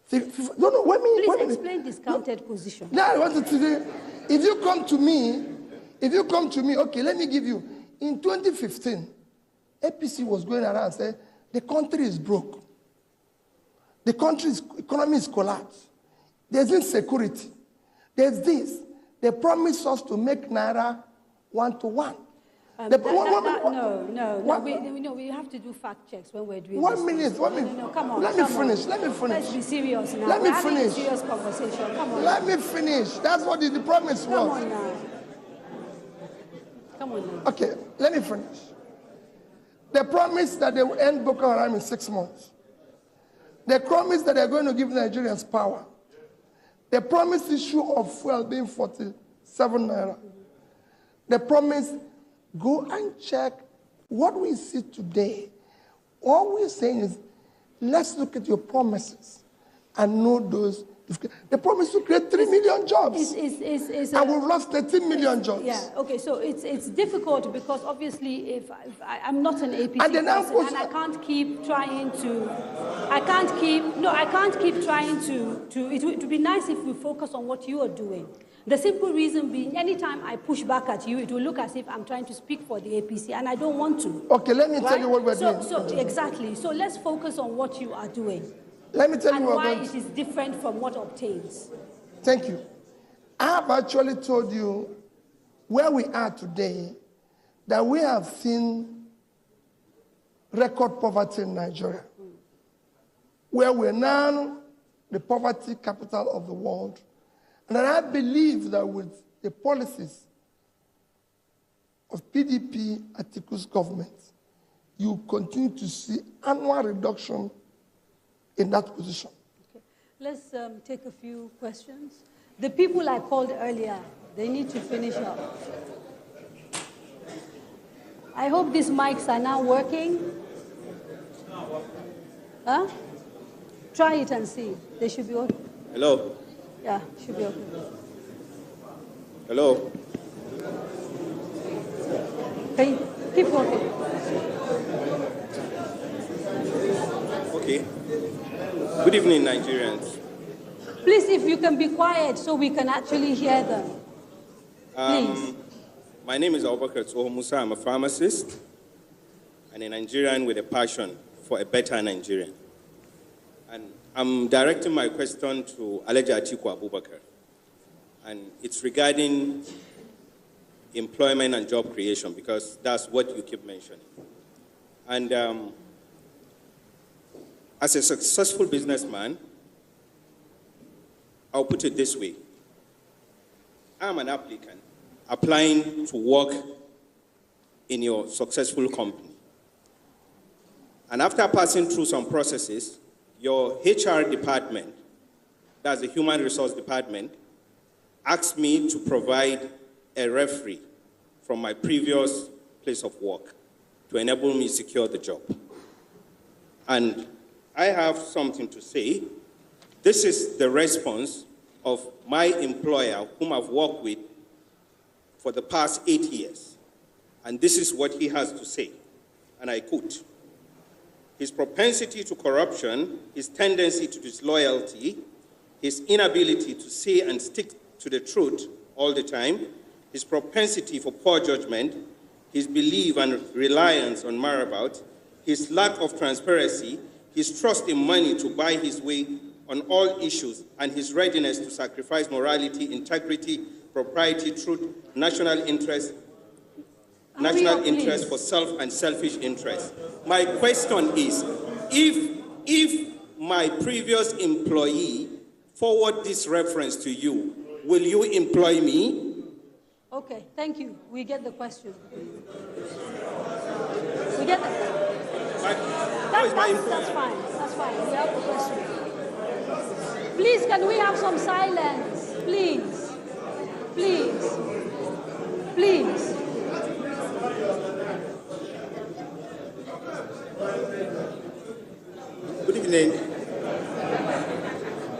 Please explain discounted position. Yeah, I wanted to say, if you come to me, okay, let me give you. In 2015, APC was going around and said, the country is broke. The country's economy is collapsed. There's insecurity. There's this. They promised us to make Naira 1 to 1. We have to do fact checks when we're doing 1 minute. No, come on. Let me finish. Let's be serious now. Let me finish. A serious conversation. Come on. Let me finish. That's what the promise was. Come on now. Come on now. Okay, let me finish. They promised that they will end Boko Haram in 6 months. They promised that they're going to give Nigerians power. They promised the issue of fuel being 47 naira. They promised, go and check what we see today. All we're saying is, let's look at your promises and know those. They promised to create 3 million jobs. And we've lost 13 million jobs. Yeah, okay, so it's difficult because obviously if I'm not an APC person and I can't keep trying to, it would be nice if we focus on what you are doing. The simple reason being, anytime I push back at you, it will look as if I'm trying to speak for the APC, and I don't want to. Okay, let me tell you what we're doing. Exactly. So let's focus on what you are doing. Let me tell you why it is different from what obtains. Thank you. I have actually told you where we are today, that we have seen record poverty in Nigeria, where we're now the poverty capital of the world. And I believe that with the policies of PDP, Atiku's government, you continue to see annual reduction in that position. Okay. Let's take a few questions. The people I called earlier, they need to finish up. I hope these mics are now working. Huh? Try it and see. They should be okay. Hello? Yeah, should be okay. Hello? Can you keep working? Okay. Good evening, Nigerians. Please, if you can be quiet so we can actually hear them. Please. My name is Abubakar Musa. I'm a pharmacist and a Nigerian with a passion for a better Nigerian. And I'm directing my question to Atiku Abubakar. And it's regarding employment and job creation, because that's what you keep mentioning. And as a successful businessman, I'll put it this way. I'm an applicant applying to work in your successful company. And after passing through some processes, your HR department, that's the human resource department, asked me to provide a referee from my previous place of work to enable me to secure the job. And I have something to say. This is the response of my employer, whom I've worked with for the past 8 years. And this is what he has to say, and I quote: his propensity to corruption, his tendency to disloyalty, his inability to say and stick to the truth all the time, his propensity for poor judgment, his belief and reliance on marabout, his lack of transparency, his trust in money to buy his way on all issues, and his readiness to sacrifice morality, integrity, propriety, truth, national interest for self and selfish interest. My question is, if my previous employee forward this reference to you, will you employ me? Okay, thank you. We get the question. We get the... That's fine. That's fine. We have the question. Please, can we have some silence? Please. Please. Please. Good evening.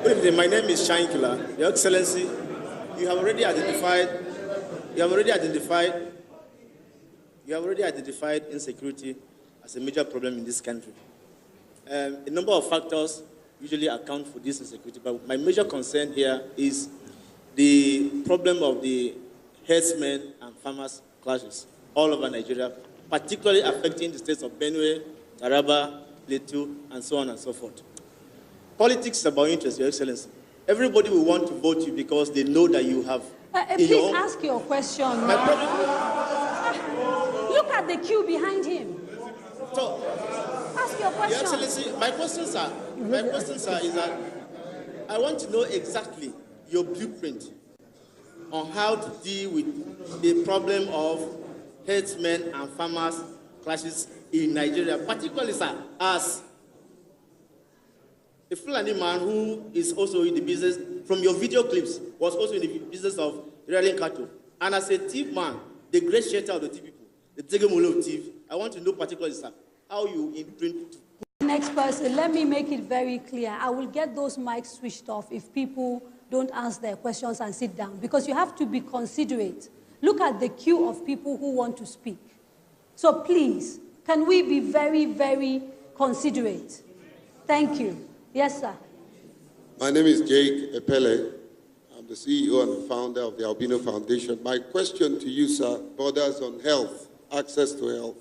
Good evening. My name is Shankila. Your Excellency, you have already identified insecurity as a major problem in this country. A number of factors usually account for this insecurity, but my major concern here is the problem of the herdsmen and farmers clashes all over Nigeria, particularly affecting the states of Benue, Taraba, Plateau, and so on and so forth. Politics is about interest, Your Excellency. Everybody will want to vote you because they know that you have... please ask your question. Look at the queue behind him. So, ask your question. Your Excellency, my questions are is that I want to know exactly your blueprint on how to deal with the problem of herdsmen and farmers clashes in Nigeria, particularly, sir, as a Fulani man who is also in the business, from your video clips, was also in the business of rearing cattle. And as a thief man, the great shelter of the thief people, the Tegemolo of thief, I want to know particularly, sir, how you imprint. Next person, let me make it very clear. I will get those mics switched off if people don't ask their questions and sit down, because you have to be considerate. Look at the queue of people who want to speak. So please, can we be very, very considerate? Thank you. Yes, sir. My name is Jake Epele. I'm the CEO and the founder of the Albino Foundation. My question to you, sir, borders on health, access to health.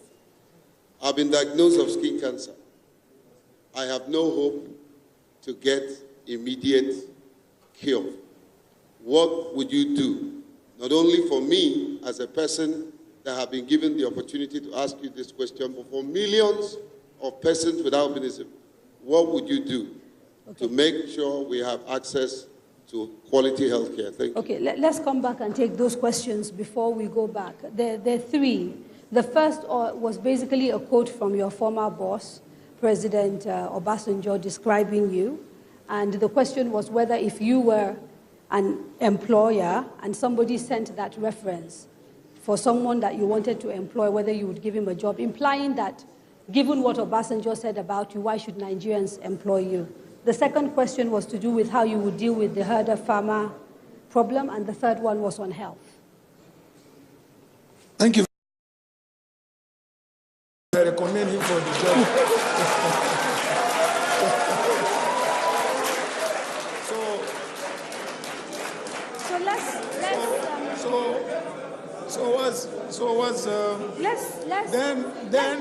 I've been diagnosed of skin cancer. I have no hope to get immediate cure. What would you do? Not only for me as a person that have been given the opportunity to ask you this question, but for millions of persons with albinism, what would you do to make sure we have access to quality health care? Thank you. Okay, let's come back and take those questions before we go back. There are three. The first was basically a quote from your former boss, President Obasanjo, describing you. And the question was whether if you were an employer and somebody sent that reference for someone that you wanted to employ, whether you would give him a job, implying that given what Obasanjo said about you, why should Nigerians employ you? The second question was to do with how you would deal with the herder-farmer problem, and the third one was on health. Thank you. I recommend him for the job.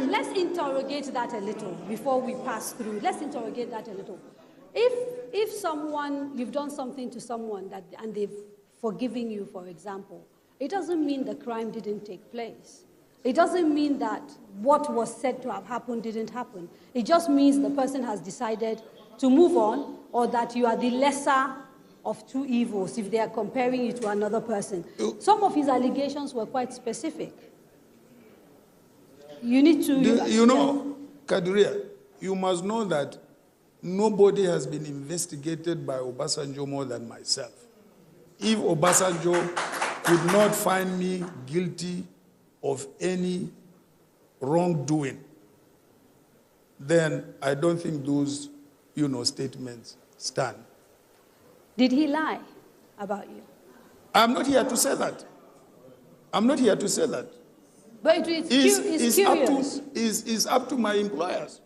Let's interrogate that a little before we pass through. Let's interrogate that a little. If someone, you've done something to someone and they've forgiven you, for example, it doesn't mean the crime didn't take place. It doesn't mean that what was said to have happened didn't happen. It just means the person has decided to move on, or that you are the lesser of two evils if they are comparing you to another person. Some of his allegations were quite specific. You need to... You know, Kadiria, you must know that nobody has been investigated by Obasanjo more than myself. If Obasanjo could not find me guilty of any wrongdoing, then I don't think those, statements stand. Did he lie about you? I'm not here to say that. I'm not here to say that. But it's curious. It's up to my employers.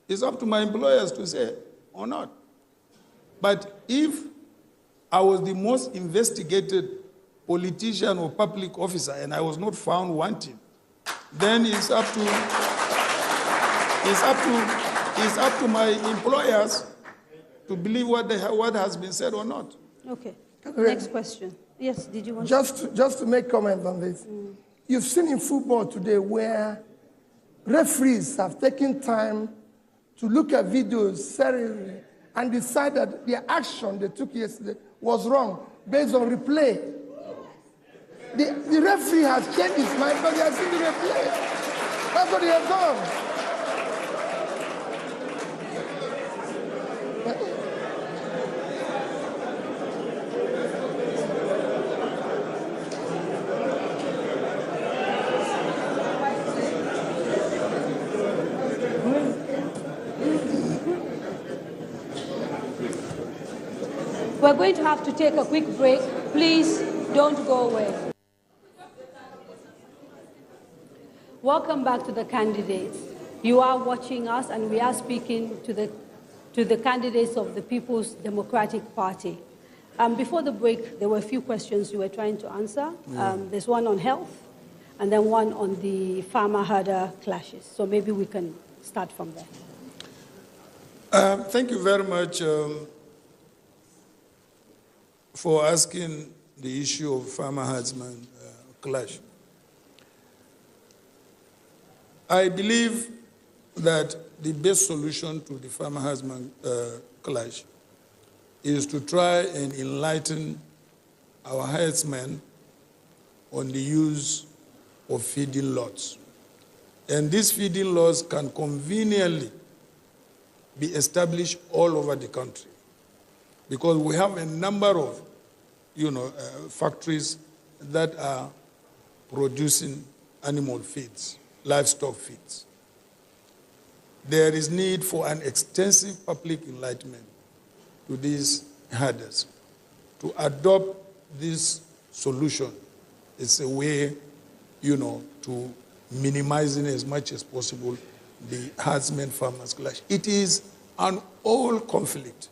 It's up to my employers to say or not. But if I was the most investigated politician or public officer and I was not found wanting, then it's up to my employers to believe what has been said or not. Okay. Next question. Yes, did you want just to make comment on this. You've seen in football today where referees have taken time to look at videos seriously and decide that their action they took yesterday was wrong based on replay. The referee has changed his mind, but he has seen the replay. That's what he has done. We're going to have to take a quick break. Please don't go away. Welcome back to the candidates. You are watching us and we are speaking to the candidates of the People's Democratic Party. Before the break, there were a few questions you were trying to answer. There's one on health and then one on the farmer-herder clashes. So maybe we can start from there. Thank you very much for asking the issue of farmer-herdsman clash. I believe that the best solution to the farmer-herdsman clash is to try and enlighten our herdsmen on the use of feeding lots. And these feeding lots can conveniently be established all over the country because we have a number of factories that are producing animal feeds, livestock feeds. There is need for an extensive public enlightenment to these herders. To adopt this solution is a way, to minimizing as much as possible the herdsmen-farmers clash. It is an old conflict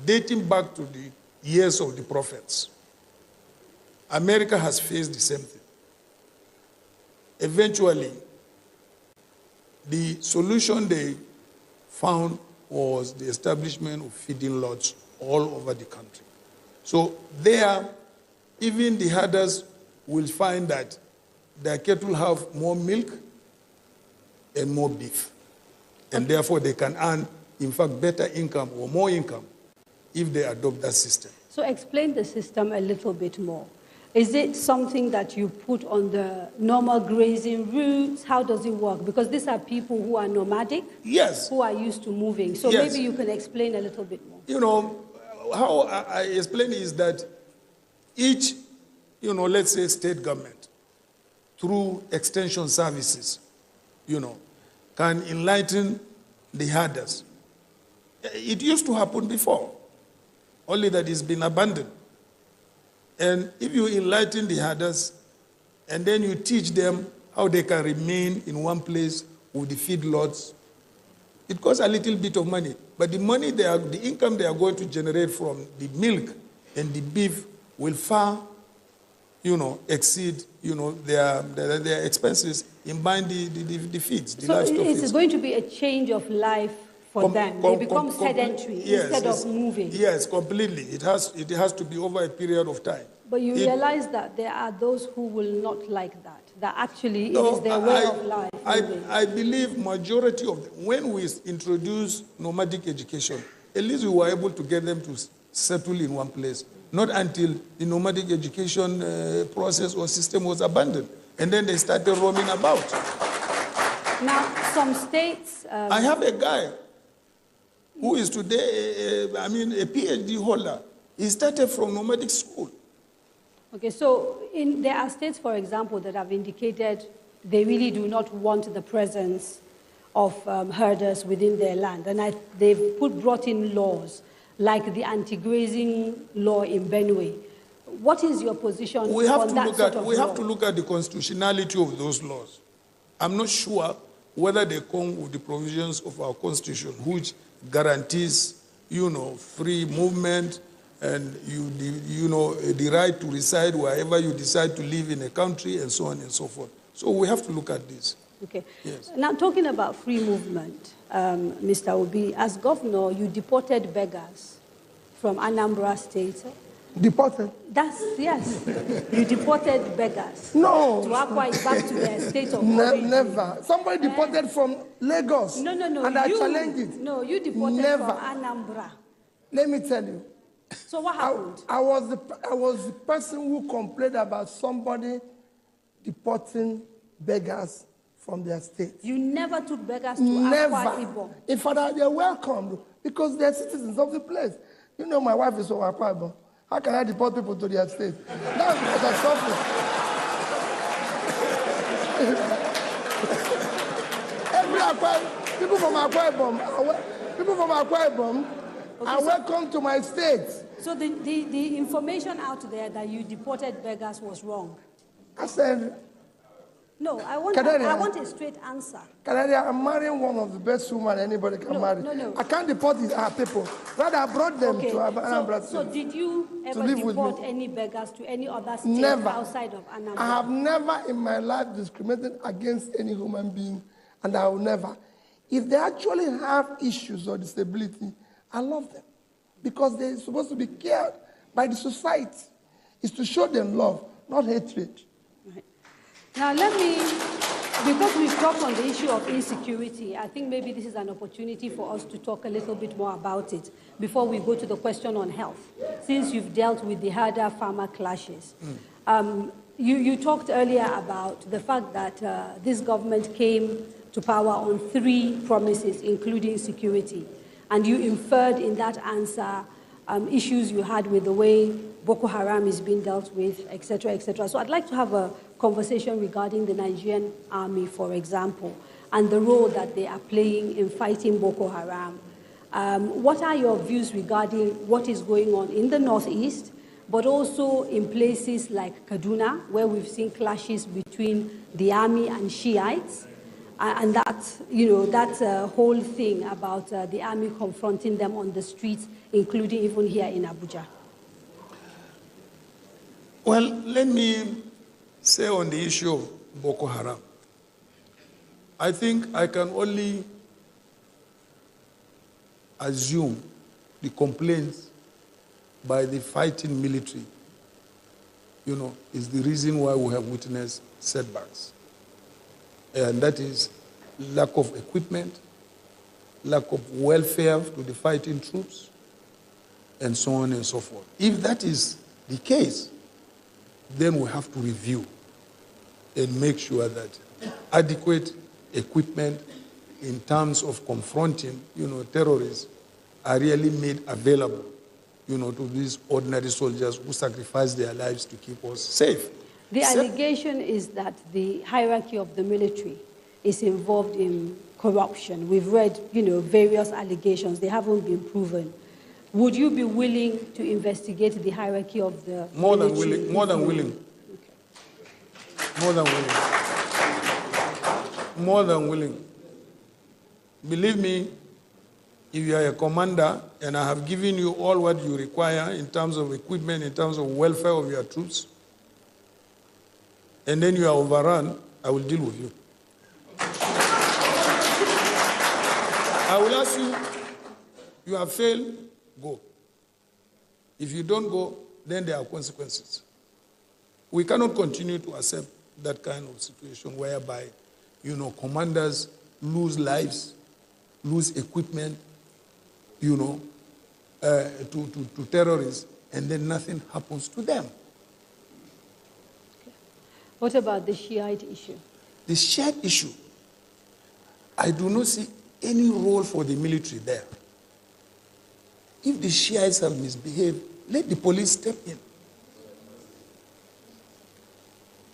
dating back to the years of the prophets. America has faced the same thing. Eventually, the solution they found was the establishment of feeding lots all over the country. So there, even the herders will find that their cattle have more milk and more beef. And therefore they can earn, in fact, better income or more income if they adopt that system. So explain the system a little bit more. Is it something that you put on the normal grazing routes? How does it work? Because these are people who are nomadic, yes, who are used to moving. So yes, maybe you can explain a little bit more. How I explain is that each, let's say state government, through extension services, can enlighten the herders. It used to happen before, only that it's been abandoned. And if you enlighten the herders, and then you teach them how they can remain in one place with the feedlots, it costs a little bit of money. But the money the income they are going to generate from the milk and the beef will far, exceed, their expenses in buying the feeds, the livestock feeds. So it's going to be a change of life for them. They become sedentary instead of moving. Yes, completely. It has to be over a period of time. But you realize that there are those who will not like that. That actually it is their way of life. I believe majority of them, when we introduce nomadic education, at least we were able to get them to settle in one place. not until the nomadic education process or system was abandoned. And then they started roaming about. Now, some states... I have a guy who is today, a PhD holder. He started from nomadic school. Okay, so there are states, for example, that have indicated they really do not want the presence of herders within their land. And they've brought in laws like the anti-grazing law in Benue. What is your position on that sort of law? We have to look at the constitutionality of those laws. I'm not sure whether they come with the provisions of our constitution, which guarantees, free movement and the right to reside wherever you decide to live in a country and so on and so forth. So we have to look at this. Okay. Yes. Now, talking about free movement, Mr. Obi, as governor, you deported beggars from Anambra State. Deported? Yes. You deported beggars. No. To Akwa back to their state of origin. Never. Somebody deported from Lagos. No. And I challenged it. No, you deported Never. from Anambra. Let me tell you. So what happened? I was the person who complained about somebody deporting beggars from their state. You never took beggars to Akwa Ibom? In fact, they're welcomed because they're citizens of the place. You know, my wife is from Akwa Ibom. How can I deport people to their state? That's because I suffer. People from Akwa Ibom are welcome to my state. So the information out there that you deported beggars was wrong? I said... No, I want a straight answer. Kanadia, I'm marrying one of the best women anybody can marry. No. I can't deport people. Rather, I brought them to Anambra State. So did you ever deport any beggars to any other state outside of Anambra? I have never in my life discriminated against any human being, and I will never. If they actually have issues or disability, I love them because they're supposed to be cared by the society. It's to show them love, not hatred. Right. Now because we've talked on the issue of insecurity, I think maybe this is an opportunity for us to talk a little bit more about it before we go to the question on health, since you've dealt with the herder-farmer clashes. You talked earlier about the fact that this government came to power on 3 promises, including security, and you inferred in that answer issues you had with the way Boko Haram is being dealt with, etc., etc. So I'd like to have a conversation regarding the Nigerian army, for example, and the role that they are playing in fighting Boko Haram. What are your views regarding what is going on in the northeast, but also in places like Kaduna, where we've seen clashes between the army and Shiites, and that whole thing about the army confronting them on the streets, including even here in Abuja? Well, let me say on the issue of Boko Haram, I think I can only assume the complaints by the fighting military, is the reason why we have witnessed setbacks. And that is lack of equipment, lack of welfare to the fighting troops, and so on and so forth. If that is the case, then we have to review and make sure that adequate equipment in terms of confronting, terrorists are really made available, to these ordinary soldiers who sacrifice their lives to keep us safe. The allegation is that the hierarchy of the military is involved in corruption. We've read, various allegations. They haven't been proven. Would you be willing to investigate the hierarchy of the military? More than willing. Okay. More than willing. More than willing. Believe me, if you are a commander and I have given you all what you require in terms of equipment, in terms of welfare of your troops, and then you are overrun, I will deal with you. I will ask you, you have failed, go. If you don't go, then there are consequences. We cannot continue to accept that kind of situation whereby, commanders lose lives, lose equipment, to terrorists, and then nothing happens to them. What about the Shiite issue? The Shiite issue, I do not see any role for the military there. If the Shiites have misbehaved, let the police step in.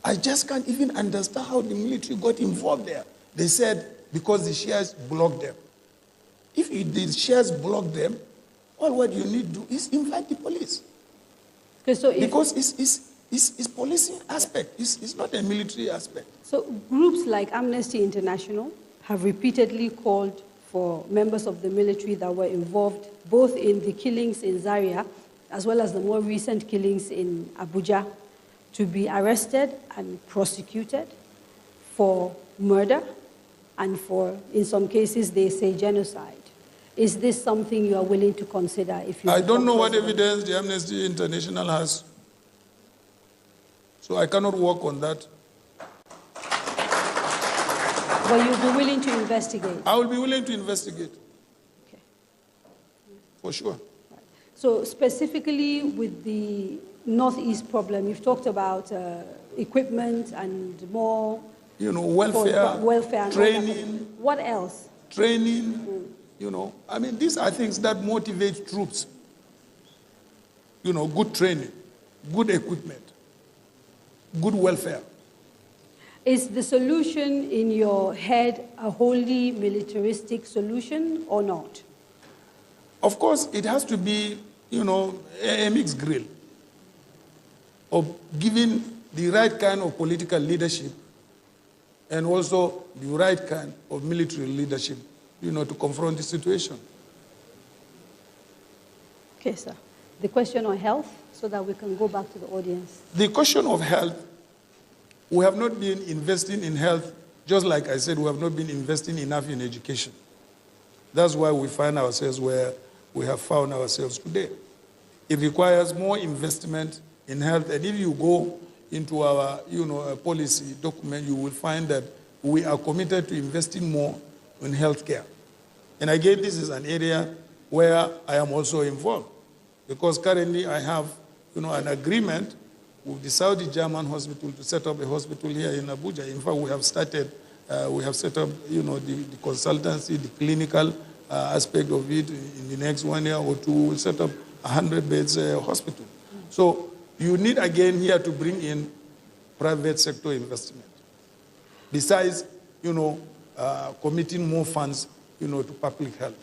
I just can't even understand how the military got involved there. They said because the Shiites blocked them. If the Shiites block them, all what you need to do is invite the police. Okay, so because it's policing aspect. It's not a military aspect. So groups like Amnesty International have repeatedly called for members of the military that were involved both in the killings in Zaria as well as the more recent killings in Abuja to be arrested and prosecuted for murder and for, in some cases, they say genocide. Is this something you are willing to consider if you... I don't know what evidence the Amnesty International has, so I cannot work on that. But you'll be willing to investigate? I will be willing to investigate. Okay. For sure. Right. So specifically with the Northeast problem, you've talked about equipment and more... welfare, training. What else? Training, I mean, these are things that motivate troops. Good training, good equipment, good welfare. Is the solution in your head a wholly militaristic solution or not? Of course, it has to be, a mixed grill of giving the right kind of political leadership and also the right kind of military leadership, to confront the situation. Okay, sir. The question on health, so that we can go back to the audience. The question of health, we have not been investing in health, just like I said, we have not been investing enough in education. That's why we find ourselves where we have found ourselves today. It requires more investment in health, and if you go into our, policy document, you will find that we are committed to investing more in healthcare. And again, this is an area where I am also involved, because currently I have, an agreement with the Saudi German hospital to set up a hospital here in Abuja. In fact, we have set up, the consultancy, the clinical aspect of it. In the next 1 year or two, we'll set up 100 beds hospital. So you need again here to bring in private sector investment. Besides, committing more funds, to public health.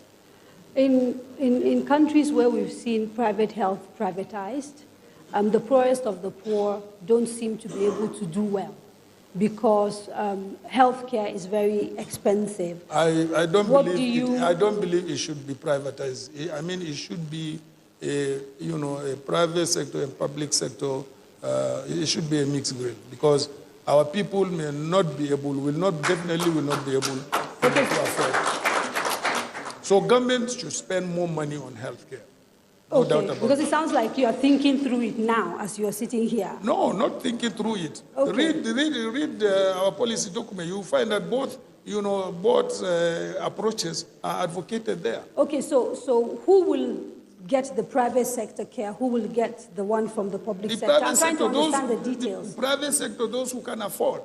In countries where we've seen private health privatized, the poorest of the poor don't seem to be able to do well because healthcare is very expensive. I don't believe it should be privatized. I mean, it should be a private sector and public sector. It should be a mixed grill, because our people will not be able to afford. So government should spend more money on healthcare. No doubt about because it sounds like you are thinking through it now as you are sitting here. No, not thinking through it. Okay. Read our policy document. You will find that both approaches are advocated there. Okay, so who will get the private sector care? Who will get the one from the public sector? I'm trying to understand the details. The private sector, those who can afford,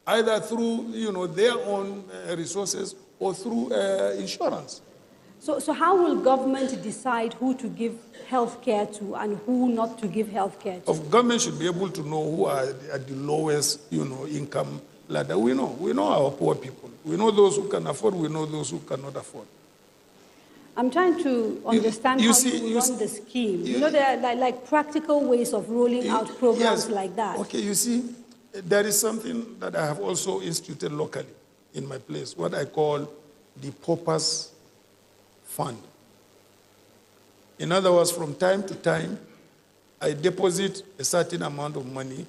either through their own resources or through insurance. So how will government decide who to give health care to and who not to give health care to? Government should be able to know who are at the lowest, income ladder. We know our poor people. We know those who can afford. We know those who cannot afford. I'm trying to understand how you run the scheme. There are like practical ways of rolling out programs like that. Okay, you see, there is something that I have also instituted locally in my place, what I call the Purpose Fund. In other words, from time to time, I deposit a certain amount of money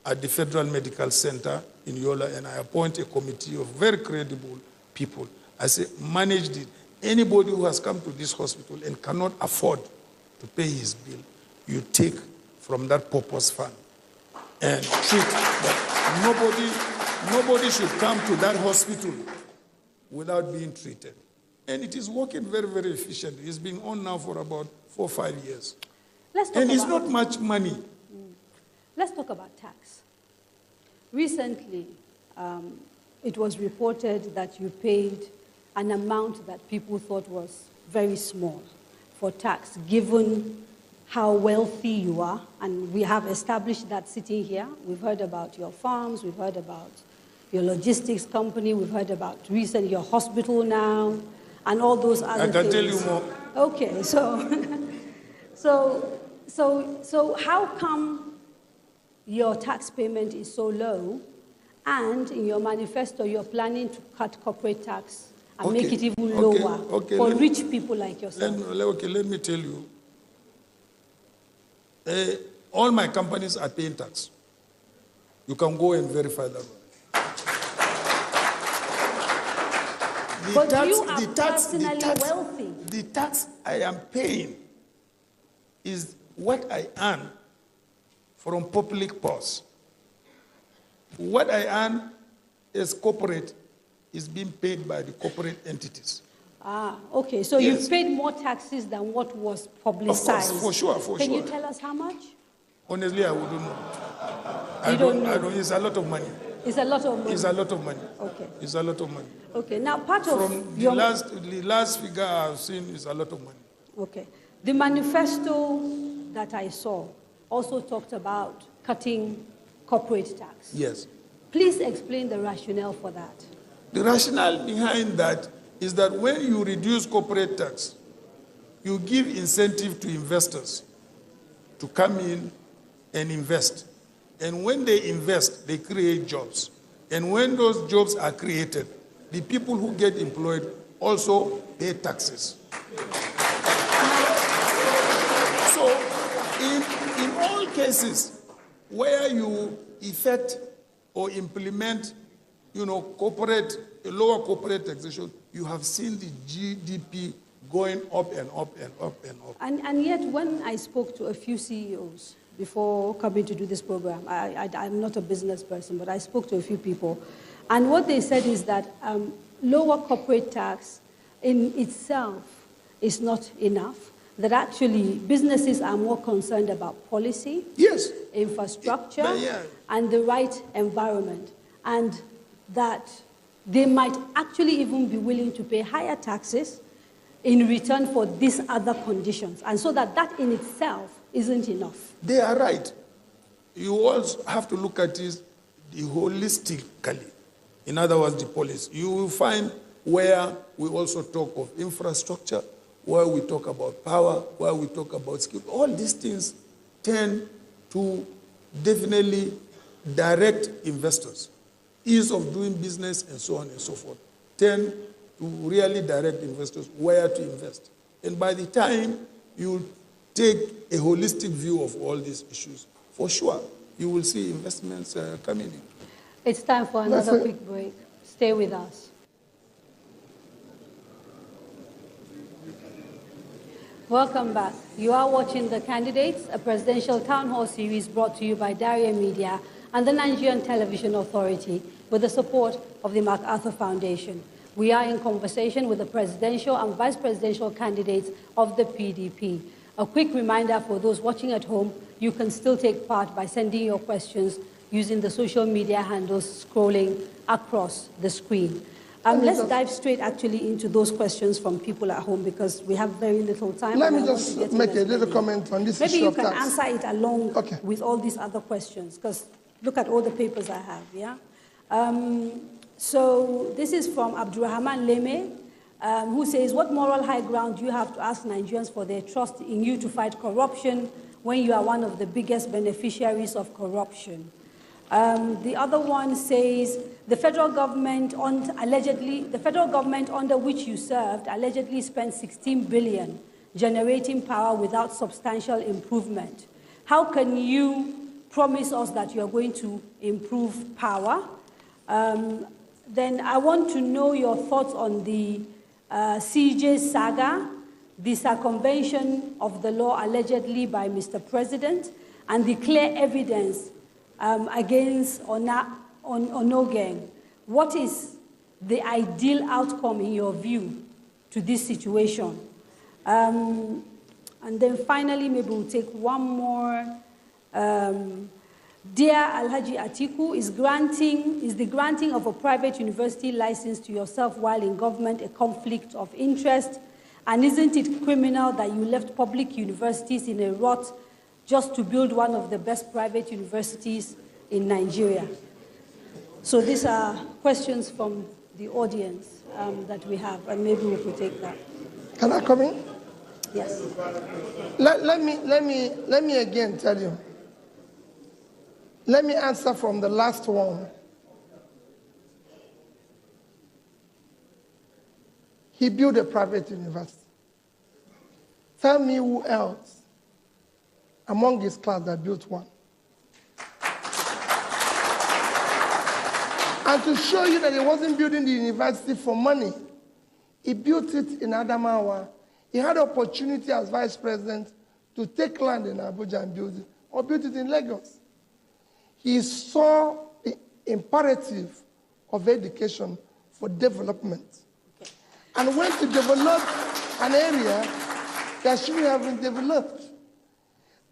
at the Federal Medical Center in Yola, and I appoint a committee of very credible people. I say, manage it. Anybody who has come to this hospital and cannot afford to pay his bill, you take from that Purpose Fund and treat. But nobody should come to that hospital without being treated. And it is working very, very efficiently. It's been on now for about 4 or 5 years. And it's not much money. Let's talk about tax. Recently, it was reported that you paid an amount that people thought was very small for tax, given how wealthy you are. And we have established that sitting here. We've heard about your farms, we've heard about your logistics company, we've heard about recently your hospital now, and all those other things. I can tell you more. Okay, so how come your tax payment is so low, and in your manifesto you're planning to cut corporate tax and make it even lower for rich people like yourself? Let me tell you. All my companies are paying tax. You can go and verify that one. But you are personally wealthy. The tax I am paying is what I earn from public purse. What I earn as corporate is being paid by the corporate entities. Ah, okay. So yes. You've paid more taxes than what was publicized. Of course, for sure. Can you tell us how much? Honestly, I wouldn't know. I don't know. It's a lot of money. It's a lot of money. It's a lot of money. Okay. It's a lot of money. Okay. Now, part of from the last figure I've seen is a lot of money. Okay. The manifesto that I saw also talked about cutting corporate tax. Yes. Please explain the rationale for that. The rationale behind that is that when you reduce corporate tax, you give incentive to investors to come in and invest. And when they invest, they create jobs. And when those jobs are created, the people who get employed also pay taxes. So, in all cases where you effect or implement, lower corporate taxation, you have seen the GDP going up and up and up and up. And yet, when I spoke to a few CEOs before coming to do this program, I'm not a business person, but I spoke to a few people, and what they said is that lower corporate tax in itself is not enough, that actually businesses are more concerned about policy, yes, infrastructure, and the right environment, and that they might actually even be willing to pay higher taxes in return for these other conditions, and so that in itself isn't enough. They are right. You also have to look at it holistically. In other words, the policy. You will find where we also talk of infrastructure, where we talk about power, where we talk about skill. All these things tend to definitely direct investors. Ease of doing business and so on and so forth tend to really direct investors where to invest. And by the time you take a holistic view of all these issues, for sure, you will see investments coming in. It's time for another quick break. Stay with us. Welcome back. You are watching The Candidates, a presidential town hall series brought to you by Daria Media and the Nigerian Television Authority with the support of the MacArthur Foundation. We are in conversation with the presidential and vice presidential candidates of the PDP. A quick reminder for those watching at home, you can still take part by sending your questions using the social media handles scrolling across the screen. Let's dive straight actually into those questions from people at home because we have very little time. Let me just make a little comment on this issue of tax. Maybe you can answer it along with all these other questions because look at all the papers I have, yeah? So this is from Abdurrahman Leme, who says, what moral high ground do you have to ask Nigerians for their trust in you to fight corruption when you are one of the biggest beneficiaries of corruption? The other one says, the federal government under which you served allegedly spent 16 billion generating power without substantial improvement. How can you promise us that you're going to improve power? Then I want to know your thoughts on the CJ saga, the circumvention of the law allegedly by Mr. President, and the clear evidence against Onogeng. What is the ideal outcome in your view to this situation? And then finally, maybe we'll take one more. Dear Alhaji Atiku, is the granting of a private university license to yourself while in government a conflict of interest? And isn't it criminal that you left public universities in a rut just to build one of the best private universities in Nigeria? So these are questions from the audience that we have, and maybe we could take that. Can I come in? Yes. Let me again tell you. Let me answer from the last one. He built a private university. Tell me who else among his class that built one. And to show you that he wasn't building the university for money, he built it in Adamawa. He had opportunity as vice president to take land in Abuja and build it, or build it in Lagos. He saw the imperative of education for development and went to develop an area that should have been developed.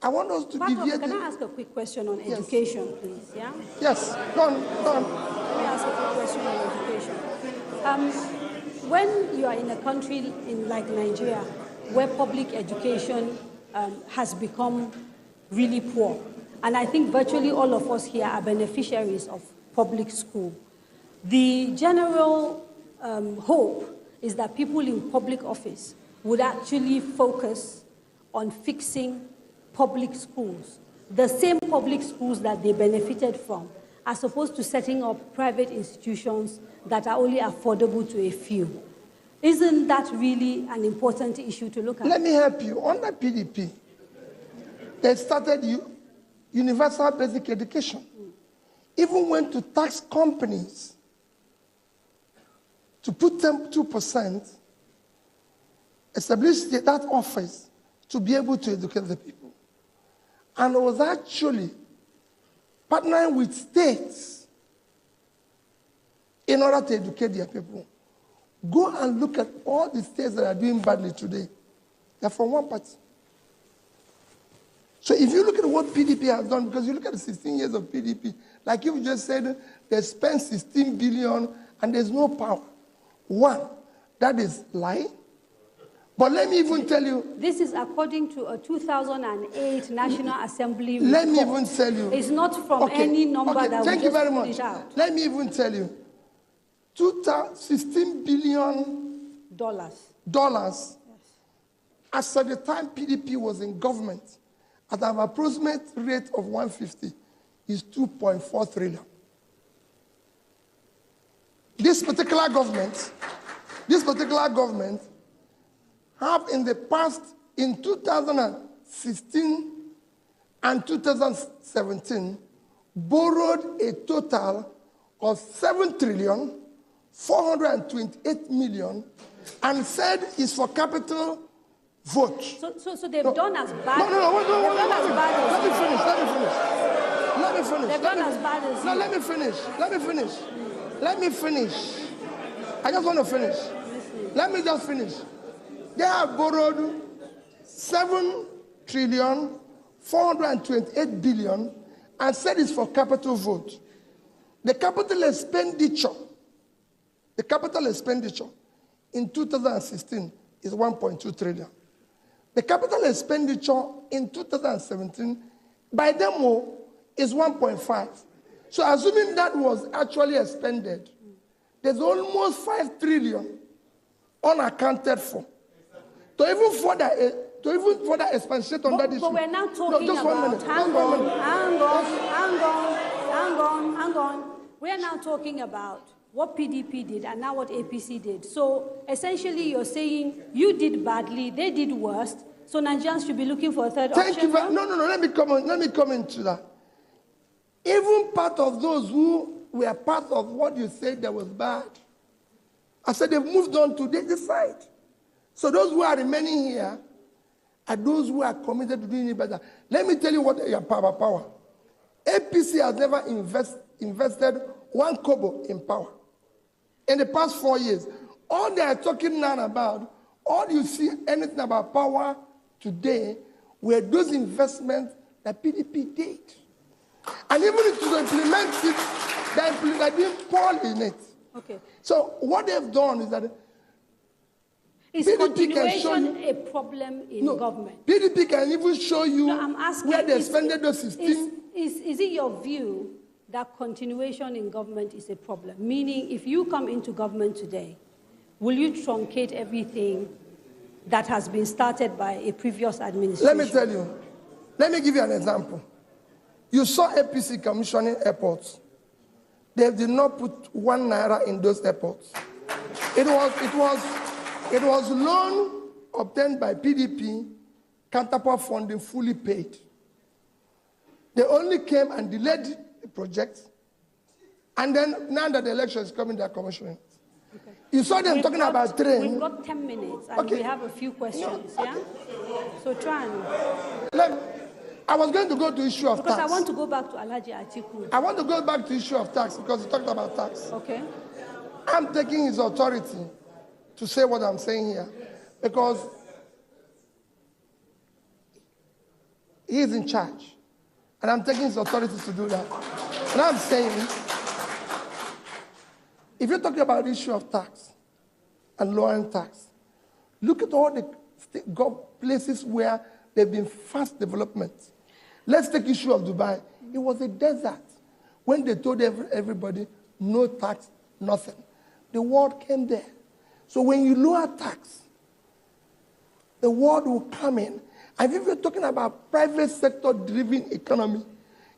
I want us to deviate. Can I ask a quick question on education, please? Yeah? Yes, go on. Let me ask a quick question on education. When you are in a country like Nigeria, where public education has become really poor, and I think virtually all of us here are beneficiaries of public school, the general hope is that people in public office would actually focus on fixing public schools, the same public schools that they benefited from, as opposed to setting up private institutions that are only affordable to a few. Isn't that really an important issue to look at? Let me help you. Under PDP, they started universal basic education. Even went to tax companies to put them 2%, establish that office to be able to educate the people. And it was actually partnering with states in order to educate their people. Go and look at all the states that are doing badly today. They're from one party. So if you look at what PDP has done, because you look at the 16 years of PDP, like you just said, they spent 16 billion and there's no power. One, that is lying. But let me even tell you. This is according to a 2008 National Assembly report. Let me even tell you. It's not from any number that thank we you just very put much. it out. Let me even tell you. $16 billion Yes. as at the time PDP was in government, at an approximate rate of 150, is 2.4 trillion. This particular government have in the past, in 2016 and 2017, borrowed a total of 7,428 million and said it's for capital vote. So they've done as bad. No, wait. Let me finish. They've done as bad as. No, let me finish. I just want to finish. Let me just finish. They have borrowed 7,428 billion and said it's for capital vote. The capital expenditure in 2016 is 1.2 trillion. The capital expenditure in 2017 by demo is 1.5. So assuming that was actually expended, there's almost 5 trillion unaccounted for. To even further expatiate on that issue. But we're now talking about, hang on. We're now talking about what PDP did and now what APC did. So essentially you're saying you did badly, they did worse, so Nigerians should be looking for a third option? Thank you. No, let me come into that. Even part of those who were part of what you said that was bad, I said they've moved on to the side. So those who are remaining here are those who are committed to doing it better. Let me tell you what your power. APC has never invested 1 kobo in power. In the past 4 years, all they are talking now about, all you see anything about power today were those investments that PDP did. And even to implement it, they didn't fall in it. Okay. So what they've done is that is PDP continuation a problem in government? PDP can even show you where they spent those 16. Is it your view that continuation in government is a problem? Meaning, if you come into government today, will you truncate everything that has been started by a previous administration? Let me tell you. Let me give you an example. You saw APC commissioning airports. They did not put 1 naira in those airports. It was loan obtained by PDP, counterpart funding fully paid. They only came and delayed the project, and then now that the election is coming, they are commissioning. Okay. You saw them talking about train. We've got 10 minutes, and we have a few questions, yeah? So try and... I was going to go to issue of tax. Because I want to go back to Alhaji Atiku. I want to go back to issue of tax because he talked about tax. Okay. I'm taking his authority to say what I'm saying here because he is in charge. And I'm taking his authority to do that. And I'm saying, if you're talking about the issue of tax and lowering tax, look at all the places where there have been fast development. Let's take issue of Dubai. It was a desert when they told everybody, no tax, nothing. The world came there. So when you lower tax, the world will come in. And if you're talking about private sector-driven economy,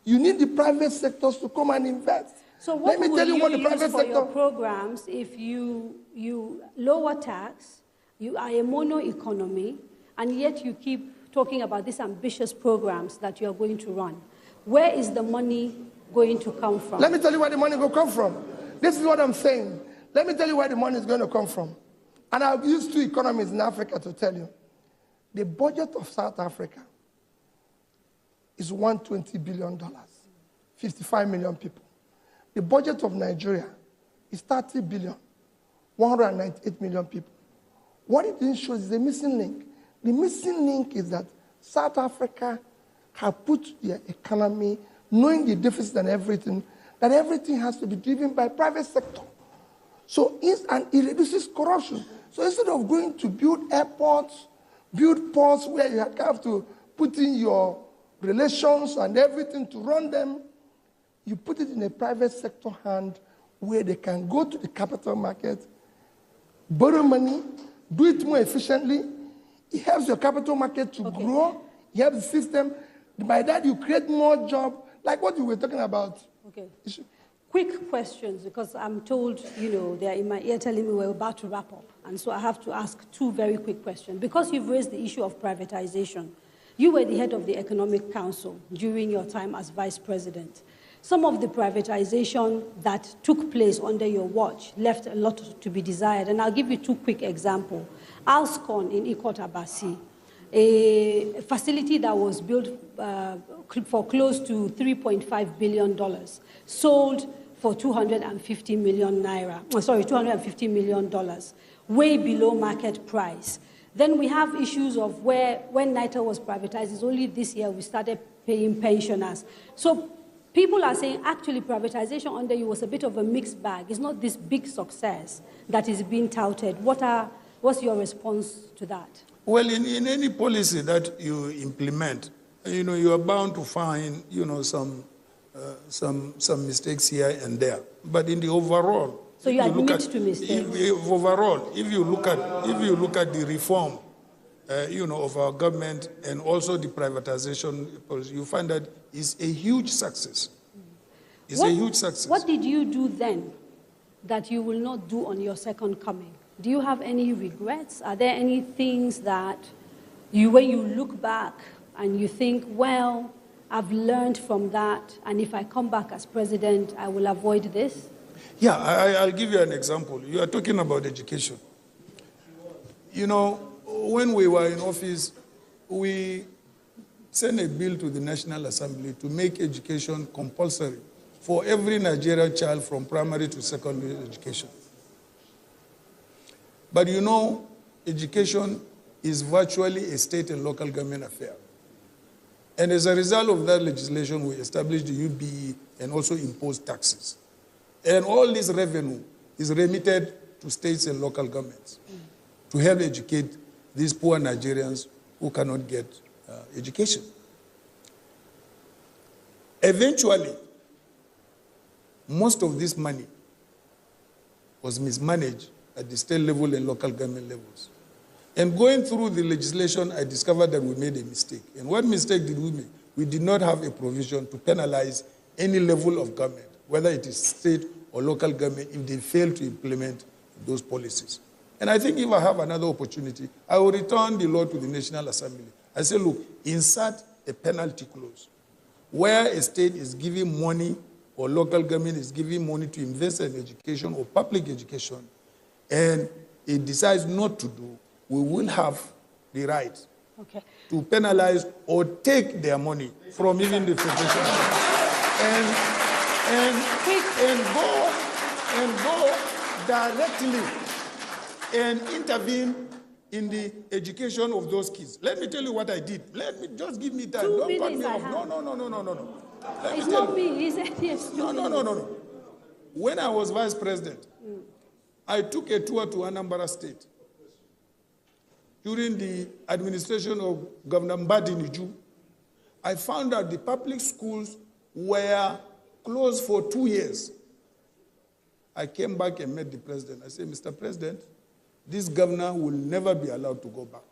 you need the private sectors to come and invest. So what will you use for your programs if you lower tax, you are a mono economy, and yet you keep talking about these ambitious programs that you are going to run? Where is the money going to come from? Let me tell you where the money will come from. This is what I'm saying. Let me tell you where the money is going to come from. And I've used 2 economies in Africa to tell you. The budget of South Africa is $120 billion, 55 million people. The budget of Nigeria is 30 billion, 198 million people. What it didn't show is the missing link. The missing link is that South Africa have put their economy, knowing the deficit and everything, that everything has to be driven by private sector. So it reduces corruption. So instead of going to build airports, build ports where you have to put in your relations and everything to run them, you put it in a private sector hand where they can go to the capital market, borrow money, do it more efficiently. It helps your capital market to grow. It helps the system. By that, you create more jobs, like what you were talking about. Okay. Quick questions, because I'm told, they're in my ear telling me we're about to wrap up. And so I have to ask 2 very quick questions. Because you've raised the issue of privatization, you were the head of the Economic Council during your time as vice president. Some of the privatization that took place under your watch left a lot to be desired. And I'll give you 2 quick examples. Alscon in Ikot Abasi, a facility that was built for close to $3.5 billion, sold for 250 million naira, $250 million, way below market price. Then we have issues of when NITA was privatized, it's only this year we started paying pensioners. So people are saying, actually, privatization under you was a bit of a mixed bag. It's not this big success that is being touted. What's your response to that? Well, in any policy that you implement, you are bound to find, some mistakes here and there. But in the overall, so you admit to mistakes. If you look at the reform, of our government and also the privatization policy, you find that it's a huge success. It's a huge success. What did you do then that you will not do on your second coming? Do you have any regrets? Are there any things that when you look back and you think, well, I've learned from that, and if I come back as president, I will avoid this? Yeah, I'll give you an example. You are talking about education. When we were in office, we sent a bill to the National Assembly to make education compulsory for every Nigerian child from primary to secondary education. But education is virtually a state and local government affair. And as a result of that legislation, we established the UBE and also imposed taxes. And all this revenue is remitted to states and local governments to help educate these poor Nigerians who cannot get education. Eventually, most of this money was mismanaged at the state level and local government levels. And going through the legislation, I discovered that we made a mistake. And what mistake did we make? We did not have a provision to penalize any level of government, whether it is state or local government, if they fail to implement those policies. And I think if I have another opportunity, I will return the law to the National Assembly. I say, look, insert a penalty clause where a state is giving money or local government is giving money to invest in education or public education, and it decides not to do, we will have the right to penalize or take their money from even the federation and go directly and intervene in the education of those kids. Let me tell you what I did. Let me just give me time. Don't cut me off. No. It's not me. It's NTA's. No. When I was vice president, I took a tour to Anambra State. During the administration of Governor Mbadiniju, I found out the public schools were closed for 2 years. I came back and met the president. I said, Mr. President, this governor will never be allowed to go back.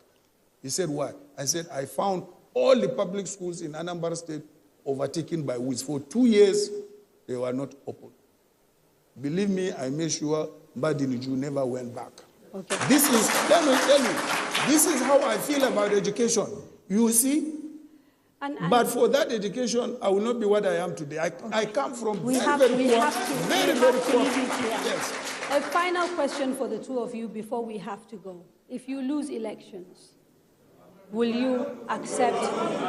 He said, why? I said, I found all the public schools in Anambra State overtaken by weeds. For 2 years, they were not open. Believe me, I made sure Mbadiniju never went back. Okay. Let me tell you, this is how I feel about education. You see? But for that education, I will not be what I am today. I come from very poor. Yes. A final question for the two of you before we have to go. If you lose elections, will you accept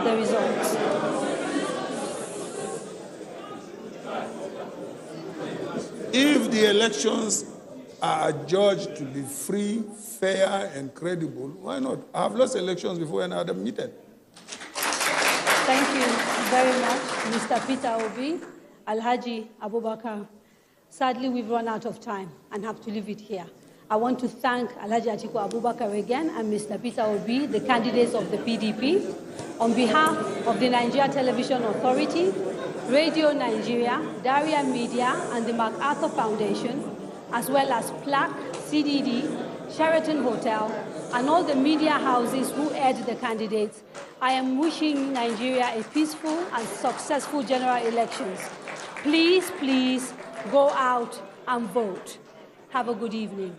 the results? If the elections are adjudged to be free, fair, and credible, why not? I have lost elections before and I had admitted. Thank you very much, Mr. Peter Obi, Alhaji Abubakar. Sadly, we've run out of time and have to leave it here. I want to thank Alhaji Atiku Abubakar again and Mr. Peter Obi, the candidates of the PDP. On behalf of the Nigeria Television Authority, Radio Nigeria, Daria Media, and the MacArthur Foundation, as well as PLAC, CDD, Sheraton Hotel, and all the media houses who aired the candidates, I am wishing Nigeria a peaceful and successful general elections. Please, please go out and vote. Have a good evening.